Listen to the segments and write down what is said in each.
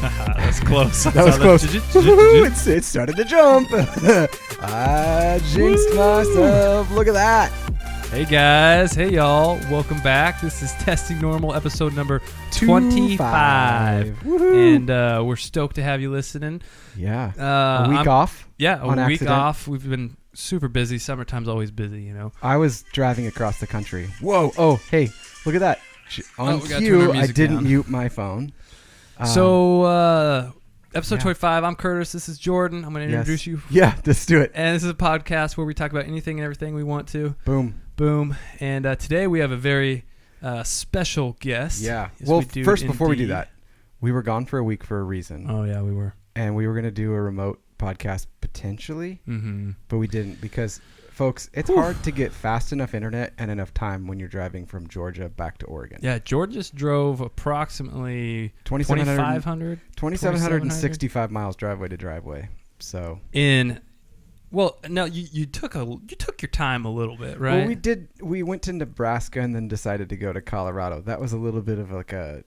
That's close. That was close. Woo-hoo, it started to jump. I jinxed myself. Look at that. Hey guys, hey y'all, welcome back. This is Testing Normal, episode number 25. And we're stoked to have you listening. Yeah. A week off? Yeah, a week accident. off. We've been super busy. Summertime's always busy, you know. I was driving across the country. Whoa. Oh, hey, look at that. On we gotta turn cue, our I music didn't down. mute my phone. Episode 25, I'm Curtis. This is Jordan. I'm going to introduce you. Yeah, let's do it. And this is a podcast where we talk about anything and everything we want to. Boom. And today we have a very special guest. Yeah. Yes, well, we do first, before we do indeed. that, we were gone for a week for a reason. Oh, yeah, we were. And we were going to do a remote podcast potentially, but we didn't because, folks, it's hard to get fast enough internet and enough time when you're driving from Georgia back to Oregon. Yeah, George just drove approximately 2,765 miles driveway to driveway. So well, no, you took your time a little bit, right? Well, we went to Nebraska and then decided to go to Colorado. That was a little bit of like a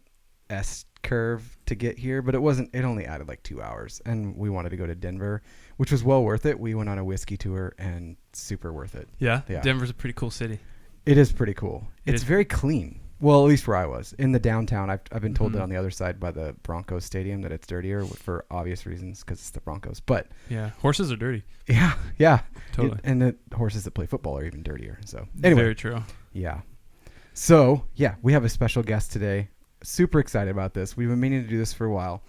S curve to get here, but it only added like 2 hours, and we wanted to go to Denver, which was well worth it. We went on a whiskey tour and super worth it. Yeah. Denver's a pretty cool city. It is pretty cool. It's very clean. Well, at least where I was. In the downtown, I've been told that on the other side by the Broncos stadium that it's dirtier for obvious reasons because it's the Broncos. But yeah, horses are dirty. Yeah. Totally. And the horses that play football are even dirtier. So anyway. Very true. Yeah. So, yeah, we have a special guest today. Super excited about this. We've been meaning to do this for a while.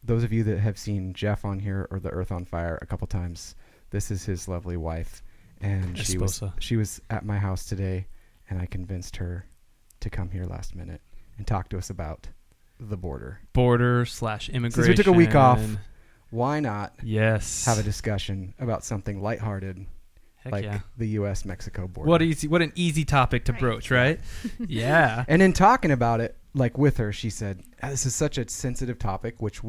Those of you that have seen Jeff on here or the Earth on Fire a couple times, this is his lovely wife. And she was at my house today, and I convinced her to come here last minute and talk to us about the border/immigration. Since we took a week off, why not have a discussion about something lighthearted the USMexico border? What an easy topic to broach, right? Yeah. And in talking about it, like with her, she said, this is such a sensitive topic, which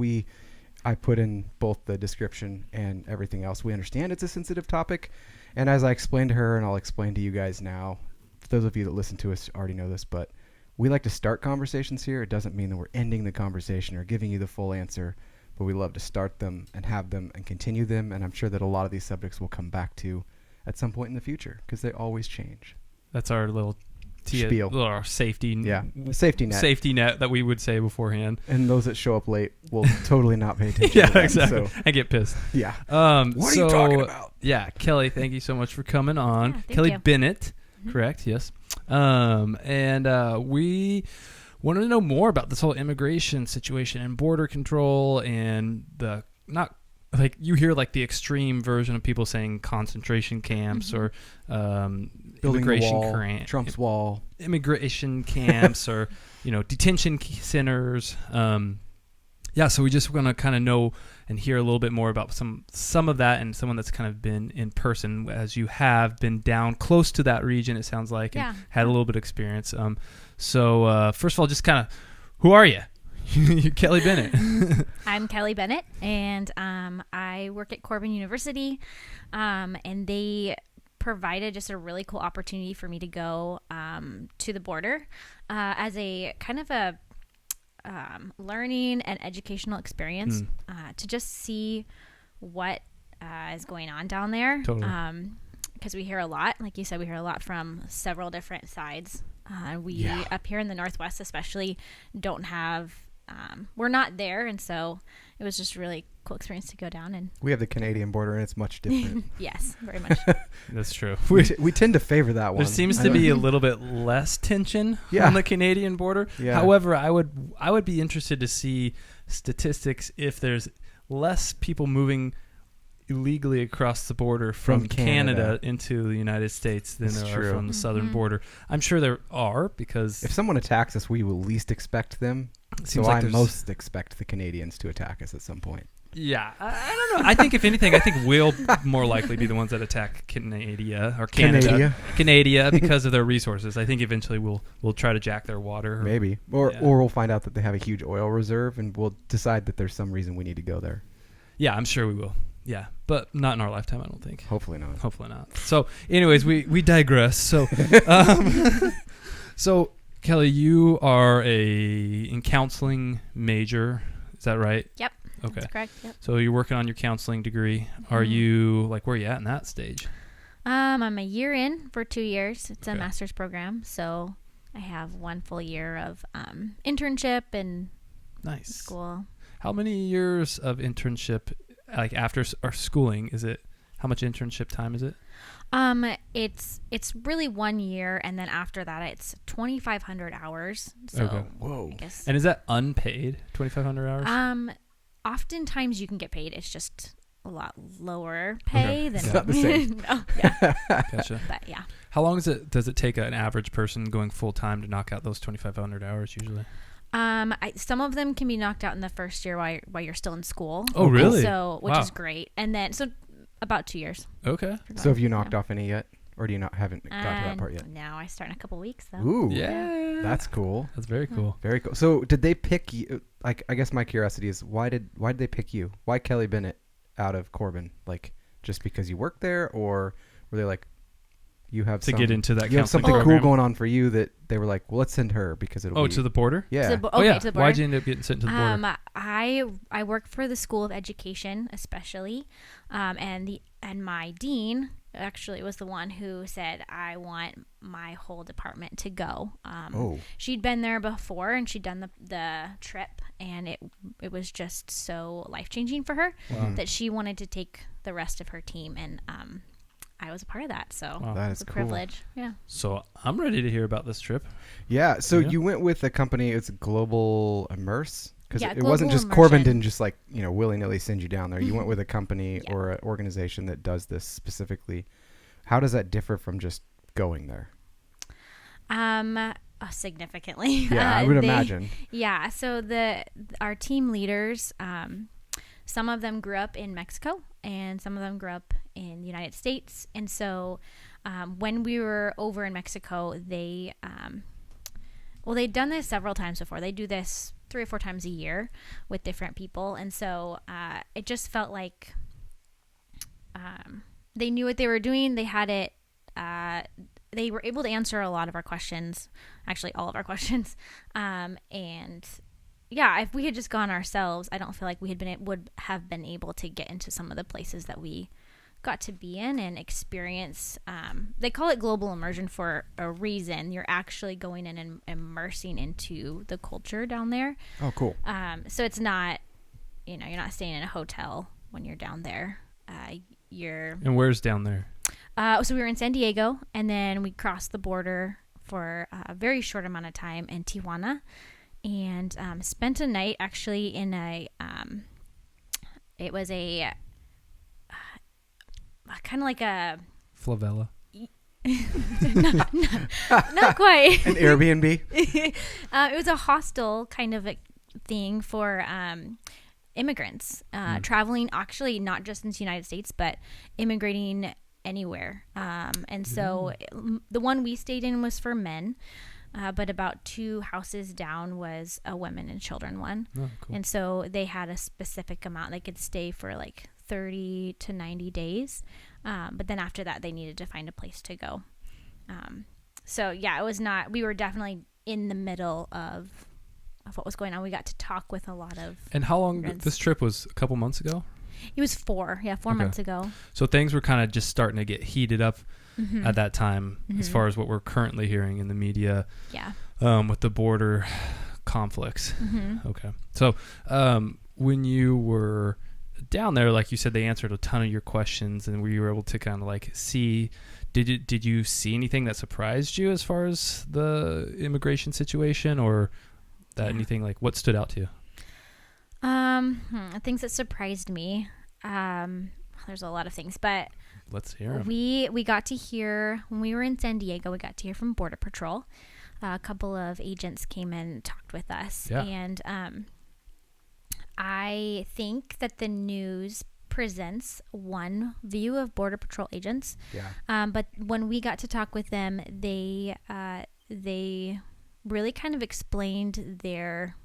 I put in both the description and everything else. We understand it's a sensitive topic. And as I explained to her, and I'll explain to you guys now, for those of you that listen to us already know this, but we like to start conversations here. It doesn't mean that we're ending the conversation or giving you the full answer, but we love to start them and have them and continue them. And I'm sure that a lot of these subjects we'll come back to at some point in the future because they always change. That's our little spiel. Our safety safety net that we would say beforehand. And those that show up late will totally not pay attention. Yeah, exactly. So. I get pissed. Yeah. What are you talking about? Yeah, Kelli, thank you so much for coming on. Yeah, Kelli Bennett, correct? Yes. We wanted to know more about this whole immigration situation and border control and you hear like the extreme version of people saying concentration camps or building immigration the wall, Trump's wall, immigration camps or detention centers. So we just want to kind of know and hear a little bit more about some of that and someone that's kind of been in person as you have been down close to that region. It sounds like and had a little bit of experience. So first of all, just kind of who are you? You're Kelli Bennett. I'm Kelli Bennett, and I work at Corbin University, and they provided just a really cool opportunity for me to go to the border as a kind of a learning and educational experience to just see what is going on down there. Totally. Because we hear a lot, like you said, we hear a lot from several different sides. We up here in the Northwest especially don't have we're not there, and so it was just a really cool experience to go down. And we have the Canadian border, and it's much different. Yes, very much. That's true. We tend to favor that one. There seems to be a little bit less tension on the Canadian border. Yeah. However, I would be interested to see statistics if there's less people moving illegally across the border from Canada into the United States than there are from the southern border. I'm sure there are, because if someone attacks us, we will least expect them. So I most expect the Canadians to attack us at some point. Yeah, I don't know. I think if anything, we'll more likely be the ones that attack Canada because of their resources. I think eventually we'll try to jack their water. Maybe. Or we'll find out that they have a huge oil reserve, and we'll decide that there's some reason we need to go there. Yeah, I'm sure we will. Yeah, but not in our lifetime, I don't think. Hopefully not. So, anyways, we digress. So, so Kelli, you are in counseling major. Is that right? Yep. Okay. That's correct. Yep. So you're working on your counseling degree. Are you like, where are you at in that stage? I'm a year in for 2 years. It's a Okay. master's program, so I have 1 full year of internship and Nice. school. How many years of internship, like after our schooling, is it? How much internship time is it? It's really 1 year, and then after that, it's 2,500 hours. So Okay. Whoa. I guess. And is that unpaid? 2,500 hours. Oftentimes you can get paid. It's just a lot lower pay than It's not the same. No, yeah, Gotcha. but yeah. How long does it take an average person going full time to knock out those 2,500 hours usually? Some of them can be knocked out in the first year while you're still in school. Oh, really? So, which Wow. is great. And then, so about 2 years. Okay. So have you knocked off any yet? Or do you haven't got to that part yet? No, I start in a couple weeks though. Ooh. Yeah. That's cool. That's very cool. Very cool. So did they pick you? Like, I guess my curiosity is why did they pick you? Why Kelli Bennett out of Corbin? Like, just because you work there, or were they like, you have Get into that you have counseling something program? cool going on for you that they were like, well, let's send her because it'll be To the border? yeah. To the To the border. Why'd you end up getting sent to the border? I work for the School of Education, especially, and my dean actually was the one who said, I want my whole department to go. She'd been there before, and she'd done the trip, and it was just so life-changing for her that she wanted to take the rest of her team, and I was a part of that, so Wow. That it's is a cool. privilege. Yeah. So I'm ready to hear about this trip. Yeah. So Yeah. you went with a company. It's Global Immerse. Because Yeah, it wasn't Global just Corbin Immersion. didn't just like willy-nilly send you down there. You went with a company Yeah. or an organization that does this specifically. How does that differ from just going there? Significantly. Yeah, I would imagine. Yeah. So our team leaders, some of them grew up in Mexico, and some of them grew up in the United States. And so, when we were over in Mexico, they'd done this several times before. They do this 3 or 4 times a year with different people. And so, it just felt like, they knew what they were doing. They had it, they were able to answer a lot of our questions, actually all of our questions. And yeah, if we had just gone ourselves, I don't feel like would have been able to get into some of the places that we got to be in and experience. They call it global immersion for a reason. You're actually going in and immersing into the culture down there. Oh, cool. So it's not, you're not staying in a hotel when you're down there. And where's down there? So we were in San Diego, and then we crossed the border for a very short amount of time in Tijuana, and spent a night actually in it was a kind of like a Favela. not quite. An Airbnb? It was a hostel kind of a thing for immigrants traveling, actually not just into the United States, but immigrating anywhere. And so the one we stayed in was for men, but about 2 houses down was a women and children one. Oh, cool. And so they had a specific amount. They could stay for like 30 to 90 days. But then after that, they needed to find a place to go. So yeah, we were definitely in the middle of what was going on. We got to talk with a lot of. And how long? friends. This trip was a couple months ago? It was 4 months ago. So things were kind of just starting to get heated up at that time, as far as what we're currently hearing in the media. Yeah. With the border conflicts. Mm-hmm. Okay. So when you were down there, like you said, they answered a ton of your questions, and you were able to kind of like see. Did you see anything that surprised you as far as the immigration situation, or that anything like what stood out to you? Things that surprised me. There's a lot of things, but Let's hear 'em. we got to hear when we were in San Diego. We got to hear from Border Patrol. A couple of agents came in and talked with us, Yeah. and I think that the news presents one view of Border Patrol agents. Yeah. But when we got to talk with them, they really kind of explained their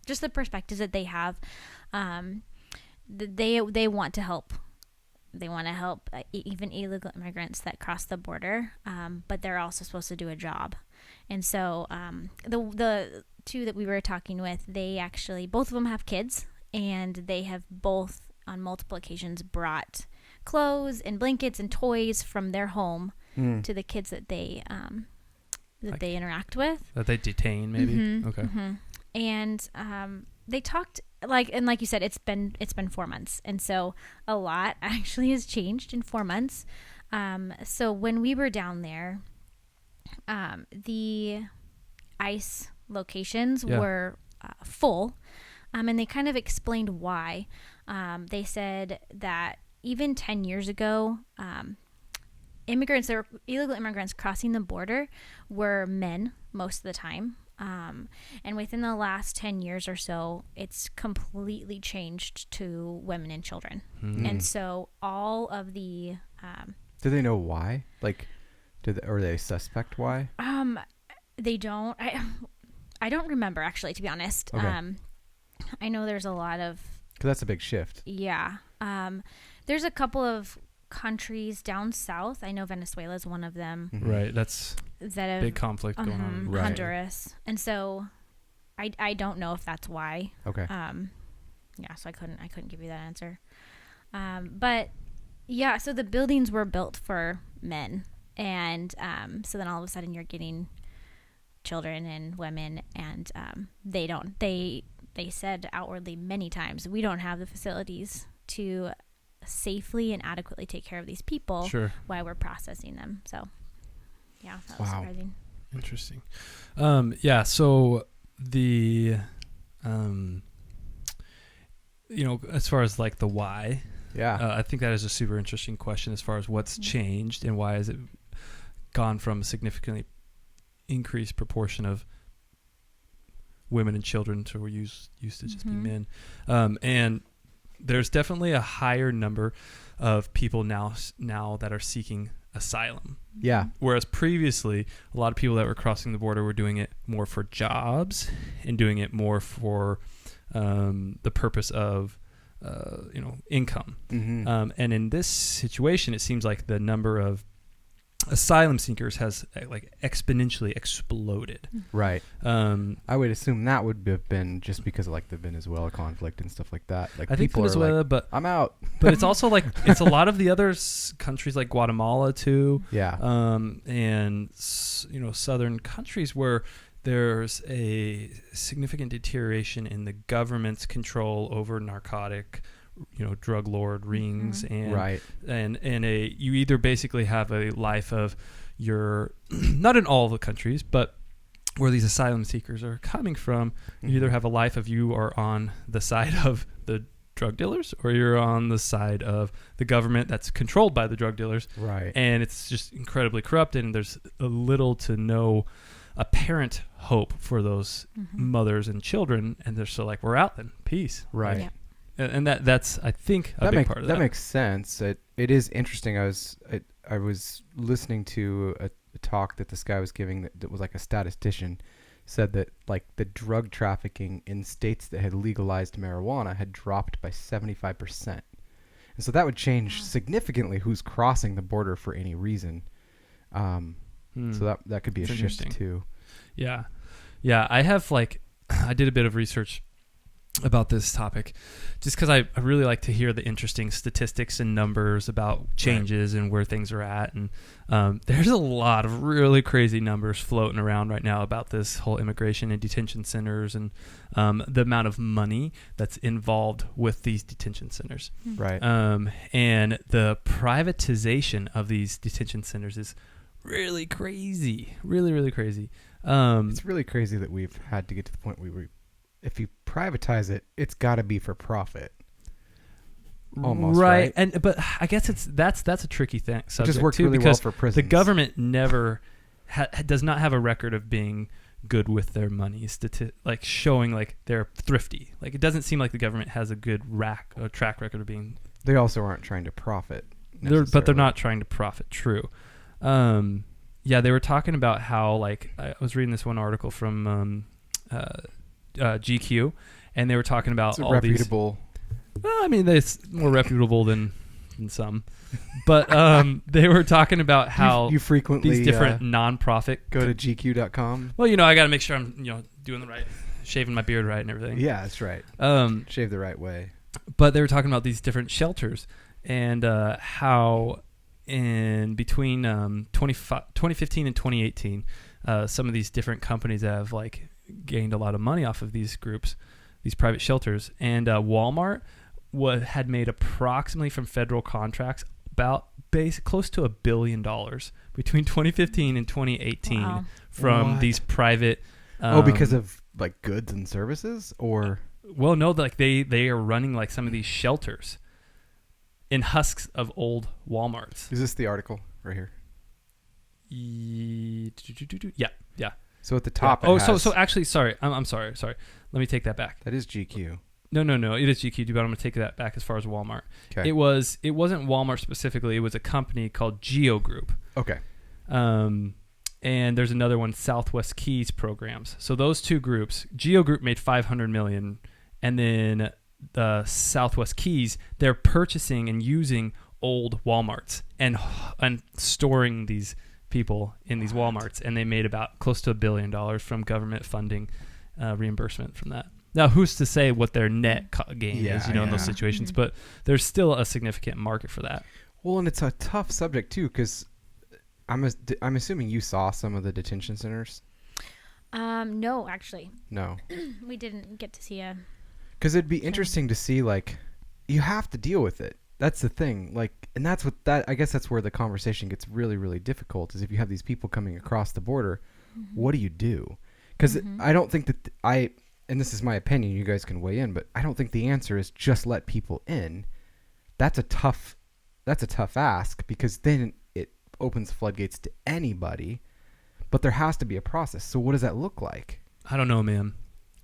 just the perspectives that they have. They want to help. They want to help even illegal immigrants that cross the border, but they're also supposed to do a job. And so the two that we were talking with, they actually, both of them have kids, and they have both on multiple occasions brought clothes and blankets and toys from their home to the kids that they they interact with, that they detain maybe. Mm-hmm, okay. Mm-hmm. And they talked like you said, it's been 4 months, and so a lot actually has changed in 4 months. So when we were down there, the ICE locations were full, and they kind of explained why. They said that even 10 years ago, illegal immigrants crossing the border were men most of the time. And within the last 10 years or so, it's completely changed to women and children. And so all of the... do they know why? Like, or they suspect why? They don't. I don't remember, actually, to be honest. Okay. I know there's a lot of... Because that's a big shift. Yeah. There's a couple of countries down south. I know Venezuela is one of them. Mm-hmm. Right. That's that big conflict going on. Right. Honduras. And so I don't know if that's why. Okay. Yeah, so I couldn't give you that answer. But yeah, so the buildings were built for men, and so then all of a sudden you're getting children and women, and they said outwardly many times, we don't have the facilities to safely and adequately take care of these people while we're processing them. So yeah, that was surprising. Interesting. Yeah, so the as far as like the why, I think that is a super interesting question as far as what's changed and why has it gone from a significantly increased proportion of women and children to used to just be men. And there's definitely a higher number of people now that are seeking asylum. Yeah. Whereas previously, a lot of people that were crossing the border were doing it more for jobs and doing it more for the purpose of income. Mm-hmm. And in this situation, it seems like the number of asylum seekers has like exponentially exploded. Right. I would assume that would have been just because of like the Venezuela conflict and stuff like that. Like, I think people Venezuela, are like, but I'm out. But it's also like it's a lot of the other countries like Guatemala too. Yeah. And southern countries where there's a significant deterioration in the government's control over narcotic, drug lord rings, and you either basically have a life of your not in all the countries, but where these asylum seekers are coming from, you either have a life of you are on the side of the drug dealers or you're on the side of the government that's controlled by the drug dealers. Right. And it's just incredibly corrupted, and there's a little to no apparent hope for those mothers and children, and they're so like, we're out then, peace. Right. Yeah. And that's I think a big part of that. That makes sense. It is interesting. I was listening to a talk that this guy was giving that was like a statistician said that like the drug trafficking in states that had legalized marijuana had dropped by 75%. And so that would change significantly who's crossing the border for any reason. So that could be a shift too. Yeah. Yeah. I did a bit of research about this topic just because I really like to hear the interesting statistics and numbers about changes and where things are at. And there's a lot of really crazy numbers floating around right now about this whole immigration and detention centers and the amount of money that's involved with these detention centers. Right. And the privatization of these detention centers is really crazy. Really, really crazy. It's really crazy that we've had to get to the point where if you privatize it, it's got to be for profit. Almost, right? But I guess that's a tricky thing. It just works really well for prisons. The government never does not have a record of being good with their money, like showing like they're thrifty. Like it doesn't seem like the government has a good track record of being. They also aren't trying to profit. But they're not trying to profit. True. Yeah, they were talking about how like I was reading this one article from GQ, and they were talking about all reputable. Well, I mean, it's more reputable than some, but they were talking about how you frequently these different nonprofit go to GQ.com. Well, I got to make sure I'm doing the right shaving my beard right and everything. Yeah, that's right. Shave the right way. But they were talking about these different shelters and how in between 2015 and 2018, some of these different companies have like gained a lot of money off of these groups, these private shelters. And Walmart had made approximately from federal contracts about close to $1 billion between 2015 and 2018 from these private. Because of like goods and services, or well, no, like they are running like some of these shelters in husks of old Walmarts. Is this the article right here? Yeah. So at the top, yeah. So actually, sorry, I'm sorry. Let me take that back. That is GQ. No, it is GQ, but I'm going to take that back as far as Walmart. Okay. It wasn't Walmart specifically. It was a company called Geo Group. Okay. And there's another one, Southwest Keys Programs. So those two groups, Geo Group made $500 million, and then the Southwest Keys, they're purchasing and using old Walmarts and storing these people in these Walmarts, and they made about close to $1 billion from government funding, reimbursement from that. Now, who's to say what their net gain is, in those situations? But there's still a significant market for that. Well, and it's a tough subject too, because I'm assuming you saw some of the detention centers. No, actually. No. We didn't get to see a. Because it'd be interesting to see, like, you have to deal with it. That's the thing. Like, and I guess that's where the conversation gets really, really difficult, is if you have these people coming across the border, what do you do? Because I don't think that and this is my opinion, you guys can weigh in, but I don't think the answer is just let people in. That's a tough ask, because then it opens floodgates to anybody, but there has to be a process. So what does that look like? I don't know, man.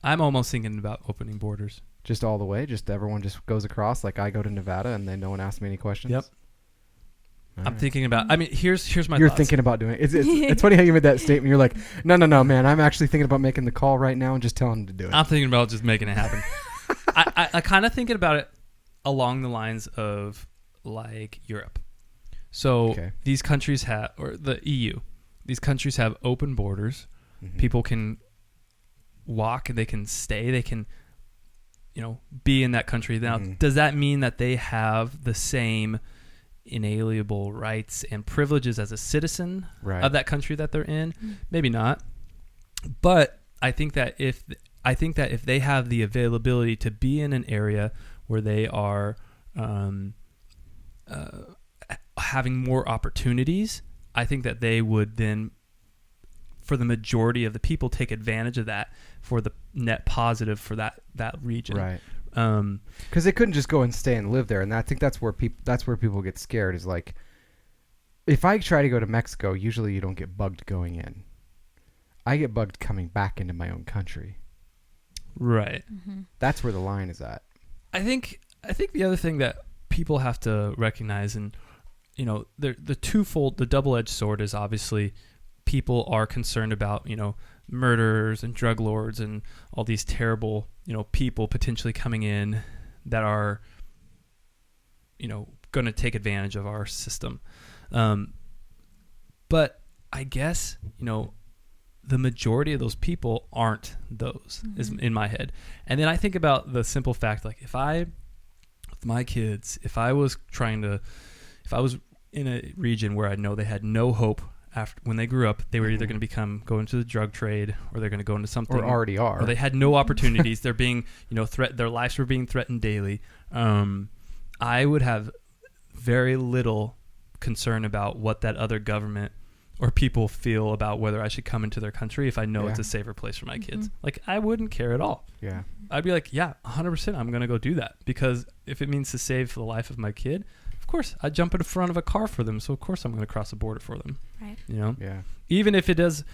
I'm almost thinking about opening borders. Just all the way? Just everyone just goes across, like I go to Nevada and then no one asks me any questions? Yep. All I'm right. thinking about, here's my You're thoughts. thinking about doing it. It's funny how you made that statement. You're like, no, man, I'm actually thinking about making the call right now and just telling them to do it. I'm thinking about just making it happen. I kind of thinking about it along the lines of like Europe. So these countries or the EU, these countries have open borders. Mm-hmm. People can walk, they can stay, they can, be in that country. Now, does that mean that they have the same inalienable rights and privileges as a citizen of that country that they're in? Maybe not. But I think that if they have the availability to be in an area where they are having more opportunities, I think that they would then, for the majority of the people, take advantage of that for the net positive for that region. Right. Because they couldn't just go and stay and live there, and I think that's where people get scared. Is like, if I try to go to Mexico, usually you don't get bugged going in. I get bugged coming back into my own country. Right. Mm-hmm. That's where the line is at. I think the other thing that people have to recognize, and the twofold, the double-edged sword is obviously people are concerned about murderers and drug lords and all these terrible people potentially coming in that are going to take advantage of our system. But I guess the majority of those people aren't those, is in my head. And then I think about the simple fact, like if my kids, if I was in a region where I know they had no hope after when they grew up, they were either going to go into the drug trade, or they're going to go into something, or already are, or they had no opportunities. They're being, their lives were being threatened daily. I would have very little concern about what that other government or people feel about whether I should come into their country if I know it's a safer place for my kids. Like, I wouldn't care at all. Yeah. I'd be like, 100%, I'm going to go do that, because if it means to save the life of my kid, of course, I'd jump in front of a car for them. So of course I'm going to cross the border for them. Right. Yeah. Even if it does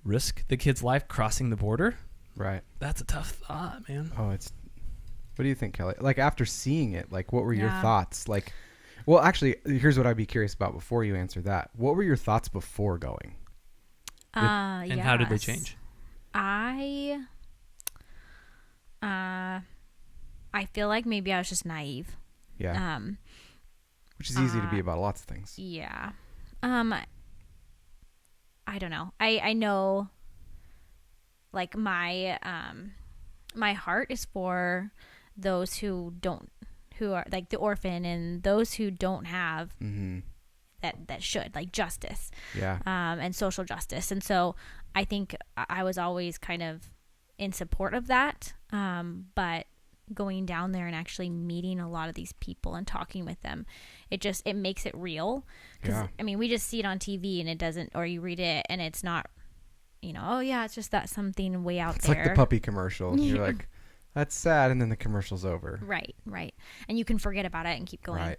risk the kid's life crossing the border. Right. That's a tough thought, man. Oh, what do you think, Kelly? Like, after seeing it, like, what were your thoughts? Like, well, actually, here's what I'd be curious about before you answer that. What were your thoughts before going? And how did they change? I feel like maybe I was just naive. Yeah. Which is easy to be about lots of things. Yeah. I don't know. I know like my heart is for those who are like the orphan and those who don't have that should, like, justice, and social justice. And so I think I was always kind of in support of that, but going down there and actually meeting a lot of these people and talking with them, it makes it real. Because I mean, we just see it on TV and it doesn't, or you read it and it's not, oh yeah, it's just that something way out there. It's like the puppy commercial. You're like, that's sad, and then the commercial's over. Right. And you can forget about it and keep going. Right.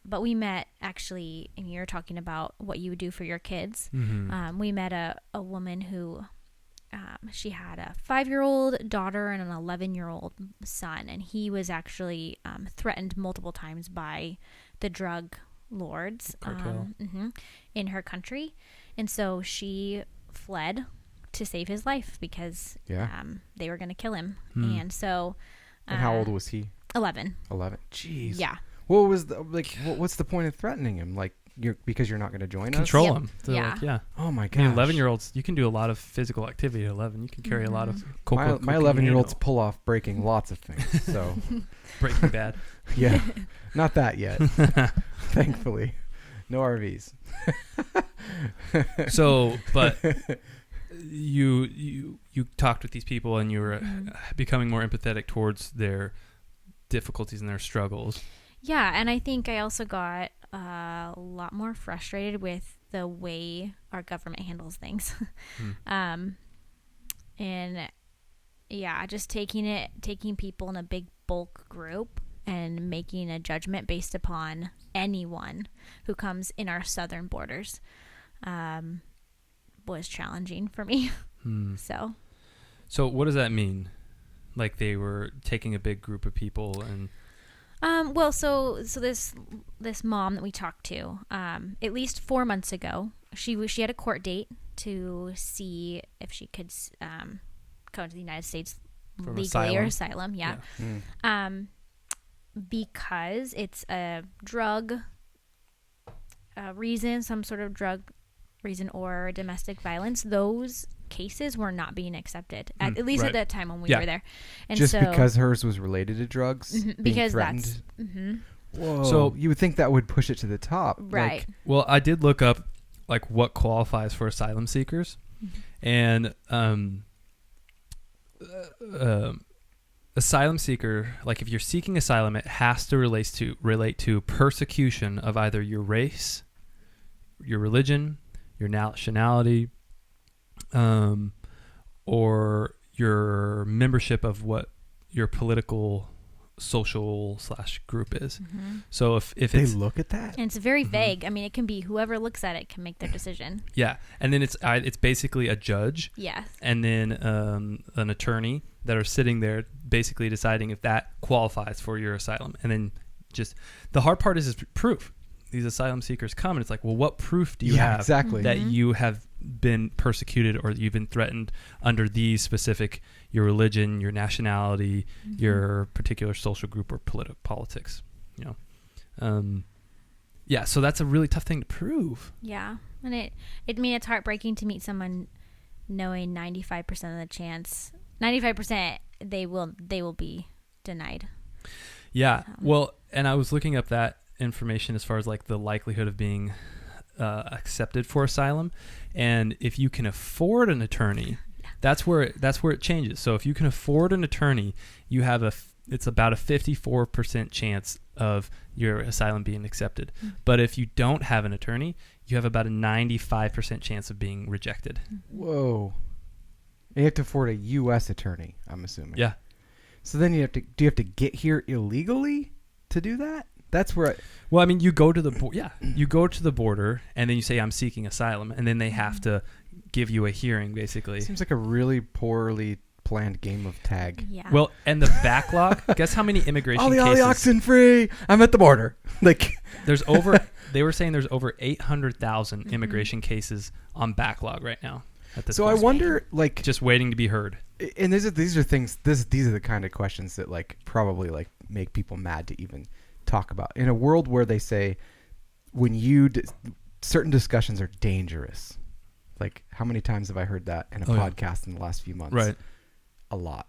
But we met, actually, and you're talking about what you would do for your kids. We met a woman who, she had a 5-year-old daughter and an 11-year-old son, and he was actually threatened multiple times by the drug lords in her country. And so she fled to save his life because they were going to kill him. And so... and how old was he? 11. 11. Jeez. Yeah. What was what's the point of threatening him? Like, because you're not going to join us? Control him. So like, oh my gosh. I mean, 11-year-olds, you can do a lot of physical activity at 11. You can carry a lot of cocaine. My 11-year-olds pull off breaking lots of things. So Breaking Bad. Yeah. Not that yet. Thankfully. No RVs. So, but you talked with these people and you were becoming more empathetic towards their difficulties and their struggles. Yeah, and I think I also got a lot more frustrated with the way our government handles things. And yeah, just taking people in a big bulk group and making a judgment based upon anyone who comes in our southern borders was challenging for me. So what does that mean? Like, they were taking a big group of people and... well, so this mom that we talked to, at least 4 months ago, she had a court date to see if she could come to the United States legally or asylum. Yeah. Because it's a drug reason, some sort of drug reason, or domestic violence. Those cases were not being accepted, at least at that time when we were there. And just because hers was related to drugs, because threatened. Whoa! So you would think that would push it to the top, right? Well, I did look up like what qualifies for asylum seekers, and asylum seeker, like if you're seeking asylum, it has to relate to persecution of either your race, your religion, your nationality, or your membership of what your political social / group is. So if they it's, look at that, and it's very vague. I mean, it can be whoever looks at it can make their decision. Yeah, and then it's basically a judge. Yes. And then an attorney that are sitting there basically deciding if that qualifies for your asylum. And then just the hard part is proof. These asylum seekers come and it's like, well, what proof do you have that you have been persecuted or you've been threatened under these specific, your religion, your nationality, your particular social group or politics, yeah. So that's a really tough thing to prove. Yeah. And it's heartbreaking to meet someone knowing 95% of the chance, 95% they will be denied. Yeah. Well, and I was looking up that information as far as like the likelihood of being accepted for asylum, and if you can afford an attorney, that's where it changes. So if you can afford an attorney, you have it's about a 54% chance of your asylum being accepted. But if you don't have an attorney, you have about a 95% chance of being rejected. Whoa. You have to afford a U.S. attorney, I'm assuming. Yeah. So then do you have to get here illegally to do that? That's where well, I mean, you go to the border and then you say, I'm seeking asylum, and then they have to give you a hearing, basically. Seems like a really poorly planned game of tag. Yeah. Well, and the backlog, guess how many immigration cases? Ollie oxen free. I'm at the border. Like they were saying there's over 800,000 immigration cases on backlog right now. So point. I wonder, like, just waiting to be heard. And these are things. These are the kind of questions that like probably like make people mad to even talk about. In a world where they say when certain discussions are dangerous, Like, how many times have I heard that in a Oh, yeah. podcast in the last few months? Right. A lot.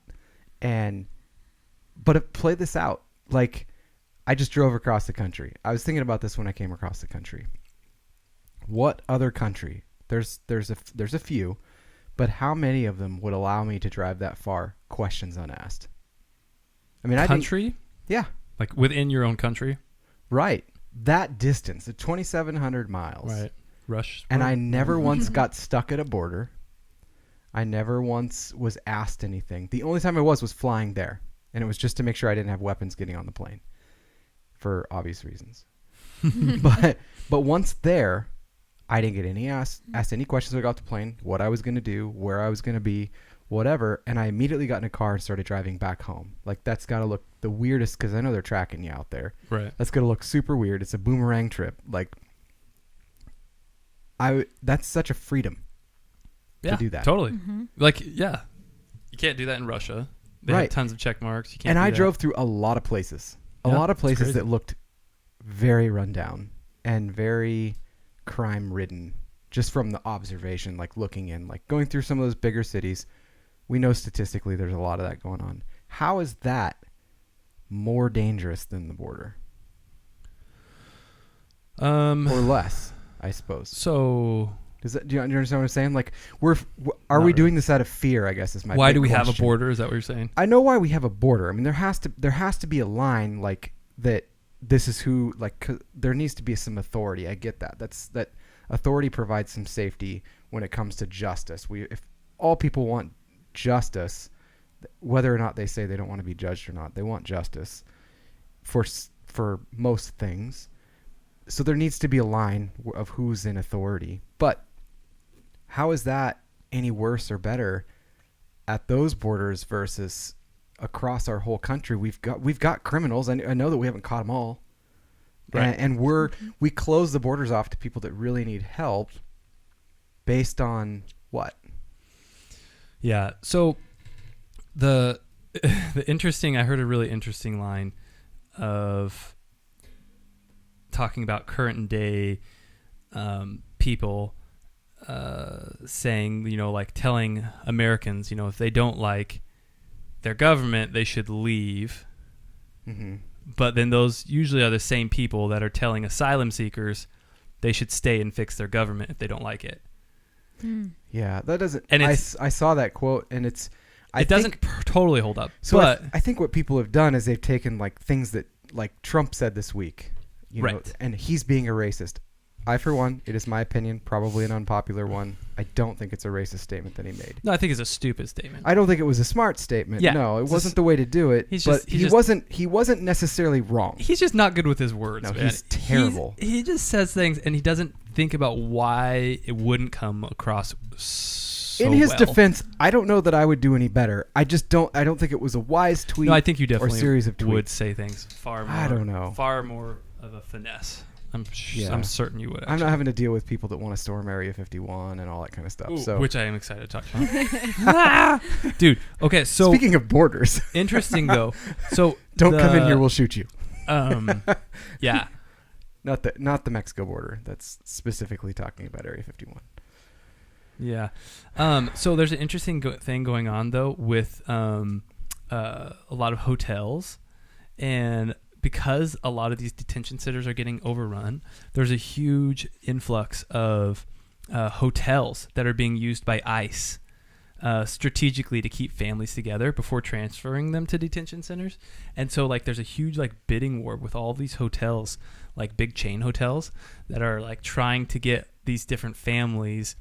But play this out. Like, I just drove across the country. I was thinking about this when I came across the country. What other country? There's a few, but how many of them would allow me to drive that far, questions unasked? I mean, Country? Yeah. Like within your own country? Right. That distance, the 2,700 miles. Right. Rush. And I never once got stuck at a border. I never once was asked anything. The only time I was flying there. And it was just to make sure I didn't have weapons getting on the plane. For obvious reasons. But once there, I didn't get asked any questions when I got off the plane. What I was going to do, where I was going to be, whatever. And I immediately got in a car and started driving back home. Like, that's got to look the weirdest, because I know they're tracking you out there. Right. That's going to look super weird. It's a boomerang trip. Like, that's such a freedom to do that. Totally. Like, yeah. You can't do that in Russia. They have tons of check marks. You can't. And do I that. drove through a lot of places. A lot of places that looked very rundown and very crime-ridden, just from the observation, like looking in, like going through some of those bigger cities. We know statistically there's a lot of that going on. How is that more dangerous than the border? Or less, I suppose. So, Do you understand what I'm saying? Like, are we really. doing this out of fear, I guess, is my why big do we have a question. border? Is that what you're saying? I know why we have a border. I mean, there has to be a line, like, that this is who, like, 'cause there needs to be some authority. I get that. That authority provides some safety when it comes to justice. If all people want justice, whether or not they say they don't want to be judged or not, they want justice for most things. So there needs to be a line of who's in authority. But how is that any worse or better at those borders versus across our whole country? We've got criminals. I know that we haven't caught them all, right? And we close the borders off to people that really need help, based on what? Yeah. So the I heard a really interesting line of talking about current day people saying, like telling Americans, if they don't like their government, they should leave. Mm-hmm. But then those usually are the same people that are telling asylum seekers they should stay and fix their government if they don't like it. Yeah, that doesn't. And I saw that quote, and it doesn't totally hold up. So but I think what people have done is they've taken like things that, like, Trump said this week, know, and he's being a racist. I, for one, it is my opinion, probably an unpopular one, I don't think it's a racist statement that he made. No, I think it's a stupid statement. I don't think it was a smart statement. Yeah, no, it wasn't the way to do it. He wasn't necessarily wrong. He's just not good with his words. No, man. he's terrible. He just says things and he doesn't think about why it wouldn't come across so In his well. defense, I don't know that I would do any better. I don't think it was a wise tweet. No, I think you definitely or series of tweets. would say things far more. I don't know. Far more of a finesse. I'm certain you would. Actually. I'm not having to deal with people that want to storm Area 51 and all that kind of stuff. Ooh, which I am excited to talk about. Dude, okay, so speaking of borders, interesting though. So don't come in here, we'll shoot you. Yeah. Not the Mexico border. That's specifically talking about Area 51. Yeah. So there's an interesting thing going on though with a lot of hotels, and because a lot of these detention centers are getting overrun, there's a huge influx of hotels that are being used by ICE strategically to keep families together before transferring them to detention centers. And so like there's a huge like bidding war with all these hotels, like big chain hotels that are like trying to get these different families,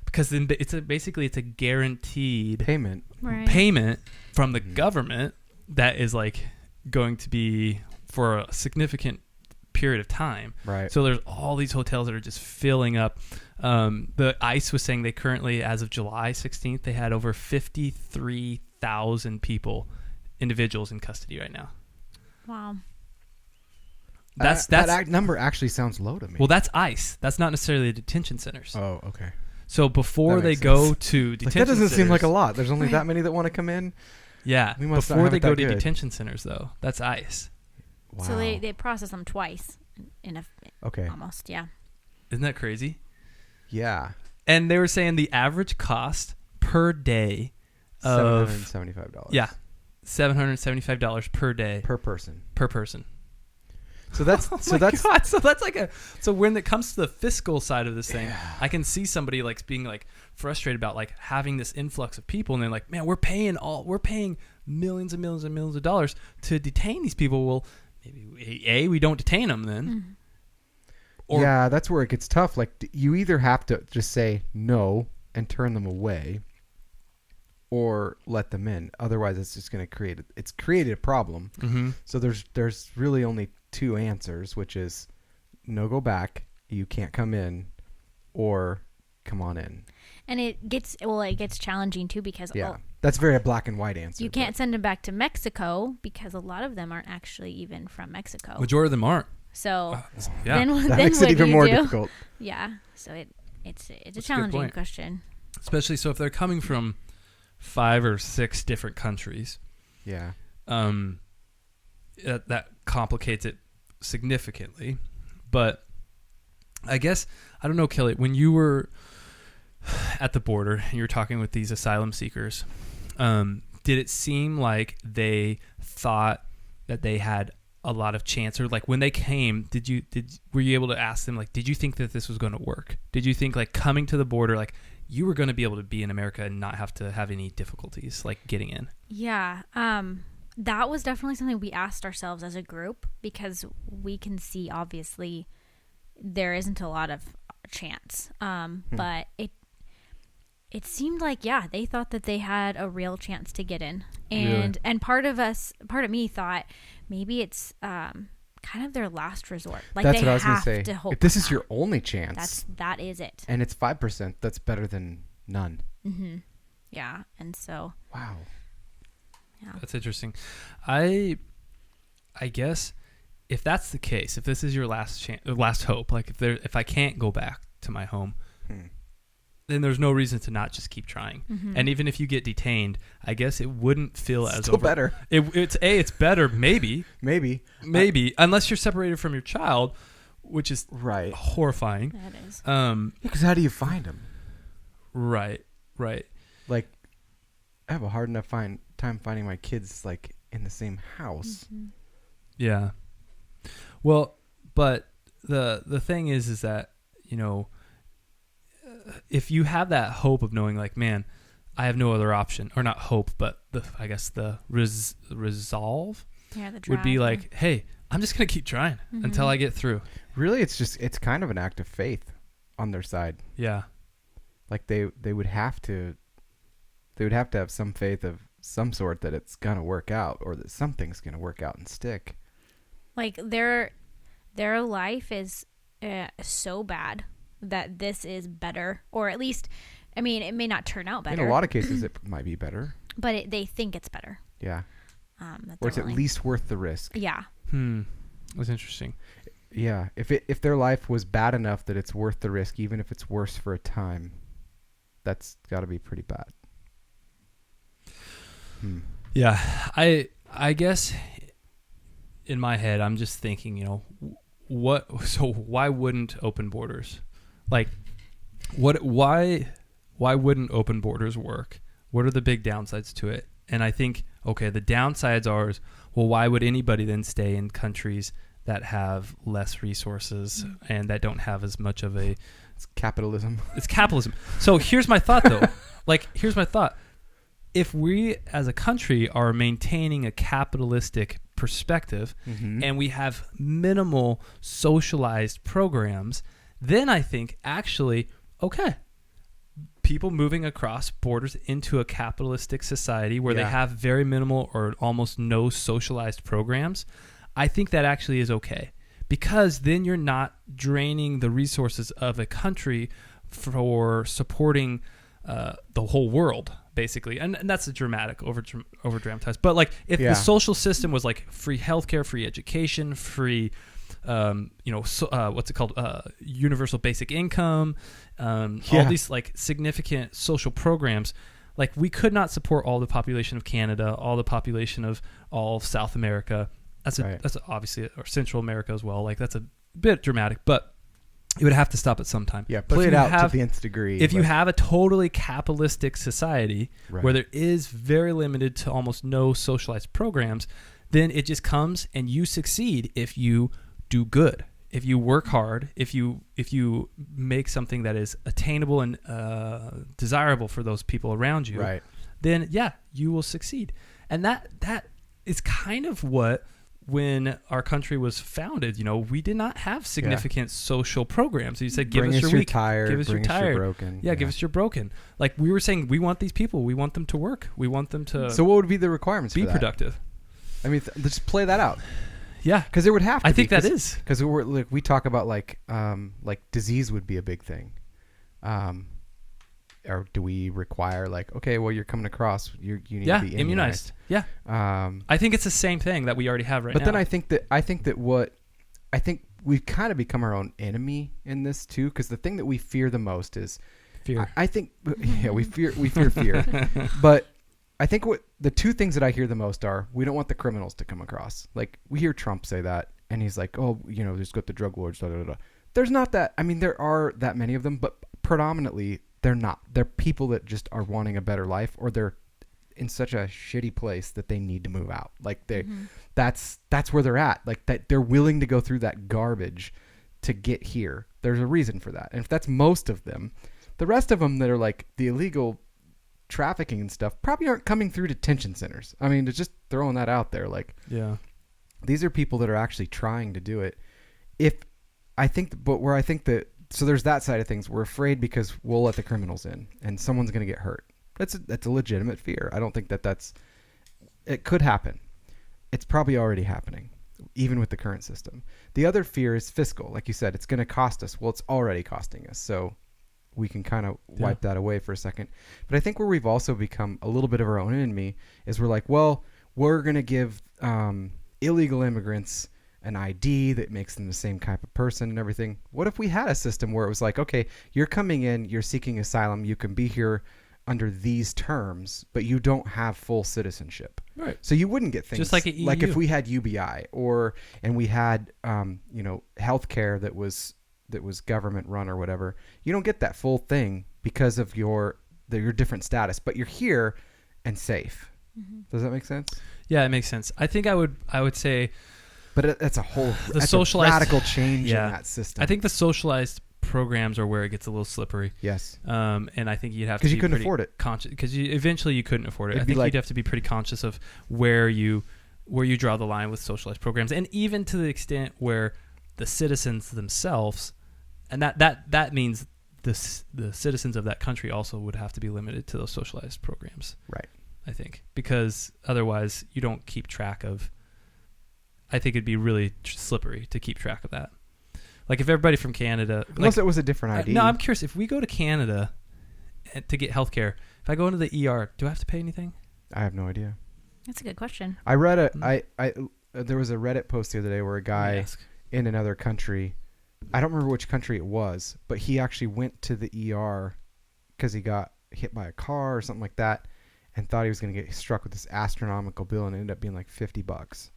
because then it's a guaranteed payment from the government that is like going to be for a significant period of time. Right. So there's all these hotels that are just filling up. The ICE was saying they currently, as of July 16th, they had over 53,000 individuals in custody right now. Wow. That number actually sounds low to me. Well, that's ICE. That's not necessarily the detention centers. Oh, okay. So before they go to detention that doesn't centers, seem like a lot. There's only that many that want to come in. Yeah. We must before not they have go it to that good. detention centers, though, that's ICE. Wow. So they process them twice in a okay. almost, yeah. Isn't that crazy? Yeah. And they were saying the average cost per day of $775. Yeah, $775 per day per person. So that's God. So that's like so when it comes to the fiscal side of this thing, I can see somebody like being like frustrated about like having this influx of people, and they're like, man, we're paying millions and millions and millions of dollars to detain these people. Well, maybe we don't detain them then. Mm-hmm. Or, yeah, that's where it gets tough. Like you either have to just say no and turn them away, or let them in. Otherwise, it's just going to created a problem. Mm-hmm. So there's really only two answers, which is no, go back, you can't come in, or come on in. And it gets challenging too, because that's very a black and white answer. You can't send them back to Mexico because a lot of them aren't actually even from Mexico. Majority of them aren't. So that then makes it even more difficult. Yeah, so it's a challenging question. Especially so if they're coming from 5 or 6 different countries. Yeah. That complicates it significantly. But I guess, I don't know, Kelly, when you were at the border and you were talking with these asylum seekers, did it seem like they thought that they had a lot of chance, or like when they came, were you able to ask them, like, did you think that this was going to work? Did you think like coming to the border, like you were going to be able to be in America and not have to have any difficulties like getting in? Yeah. That was definitely something we asked ourselves as a group, because we can see obviously there isn't a lot of chance. But it seemed like, they thought that they had a real chance to get in. And part of me thought maybe it's kind of their last resort. Like that's they what I was going to have say. To hope if this is your only chance, that is it. And it's 5%, that's better than none. Mm-hmm. Yeah, and so. Wow. Yeah. That's interesting. I guess if that's the case, if this is your last hope, like if I can't go back to my home, then there's no reason to not just keep trying. Mm-hmm. And even if you get detained, I guess it wouldn't feel as still better. It's better, maybe, unless you're separated from your child, which is horrifying. That is. Because how do you find them? Right. Like, I have a hard enough time finding my kids like in the same house. Mm-hmm. Yeah. Well, but the thing is that, you know, if you have that hope of knowing like, man, I have no other option, or not hope, but the resolve would be like, hey, I'm just going to keep trying until I get through. Really, it's kind of an act of faith on their side. Yeah. Like they would have to have some faith of some sort that it's going to work out, or that something's going to work out and stick. Like their life is so bad that this is better, or at least, I mean, it may not turn out better. In a lot of cases, it might be better. But they think it's better. Yeah. Or it's at least worth the risk. Yeah. That's interesting. Yeah. If their life was bad enough that it's worth the risk, even if it's worse for a time, that's got to be pretty bad. Yeah. I guess in my head, I'm just thinking, you know, why wouldn't open borders? Like, why wouldn't open borders work? What are the big downsides to it? And I think, okay, the downsides are, well, why would anybody then stay in countries that have less resources and that don't have as much of a... It's capitalism. It's capitalism. So here's my thought, though. If we as a country are maintaining a capitalistic perspective and we have minimal socialized programs, then I think actually, okay, people moving across borders into a capitalistic society where they have very minimal or almost no socialized programs, I think that actually is okay, because then you're not draining the resources of a country for supporting the whole world, basically. And that's a dramatic, over dramatized. But like, if the social system was like free healthcare, free education, free, what's it called? Universal basic income, all these like significant social programs, like we could not support all the population of Canada, all the population of all of South America. That's obviously, or Central America as well. Like that's a bit dramatic, but It would have to stop at some time. Yeah, But play if it you out have- to the nth degree. If you but- have a totally capitalistic society Right. where there is very limited to almost no socialized programs, then it just comes and you succeed if you do good, if you work hard, if you make something that is attainable and desirable for those people around you, Right. then yeah, you will succeed. And that is kind of what, when our country was founded, we did not have significant social programs. You said, give Bring us your weak, tired, give us your bring us tired, broken. yeah, give us your broken. Like we were saying, we want these people, we want them to work, we want them to So what would be the requirements be for that? productive. I mean, let's play that out. Yeah, Because there would have to I be, think that is. because we talk about like disease would be a big thing, or do we require like, okay, well, you're coming across, you need to be immunized. Yeah, I think it's the same thing that we already have right now. But then I think we've kind of become our own enemy in this too, because the thing that we fear the most is fear. I think we fear fear, but I think what the two things that I hear the most are, we don't want the criminals to come across. Like we hear Trump say that, and he's like, oh, there's got the drug lords. Da, da, da, da. There's not that. I mean, there are that many of them, but predominantly they're not. They're people that just are wanting a better life, or they're in such a shitty place that they need to move out. Like that's where they're at. Like that they're willing to go through that garbage to get here. There's a reason for that. And if that's most of them, the rest of them that are like the illegal trafficking and stuff probably aren't coming through detention centers. I mean, just throwing that out there. Like, yeah, these are people that are actually trying to do it. So there's that side of things. We're afraid because we'll let the criminals in and someone's going to get hurt. That's a legitimate fear. I don't think it could happen. It's probably already happening, even with the current system. The other fear is fiscal. Like you said, it's going to cost us. Well, it's already costing us. So we can kind of wipe that away for a second. But I think where we've also become a little bit of our own enemy is we're like, well, we're going to give illegal immigrants an ID that makes them the same type of person and everything. What if we had a system where it was like, okay, you're coming in, you're seeking asylum, you can be here under these terms, but you don't have full citizenship. right. So you wouldn't get things Just like an EU. like if we had UBI and we had healthcare that was government run or whatever. You don't get that full thing because of your different status, but you're here and safe. Mm-hmm. Does that make sense? Yeah, it makes sense. I think I would say, but that's a socialized radical change in that system. I think the socialized programs are where it gets a little slippery. Yes. And I think you'd have to because be you couldn't afford it. Conscious, because eventually you couldn't afford it. It'd I be think like, you'd have to be pretty conscious of where you draw the line with socialized programs, and even to the extent where the citizens themselves, and that means the citizens of that country also would have to be limited to those socialized programs. Right. I think, because otherwise you don't keep track of. I think it'd be really slippery to keep track of that. Like if everybody from Canada, unless it was a different ID. No, I'm curious. If we go to Canada to get healthcare, if I go into the ER, do I have to pay anything? I have no idea. That's a good question. I read there was a Reddit post the other day where a guy in another country, I don't remember which country it was, but he actually went to the ER because he got hit by a car or something like that, and thought he was going to get struck with this astronomical bill, and it ended up being like $50.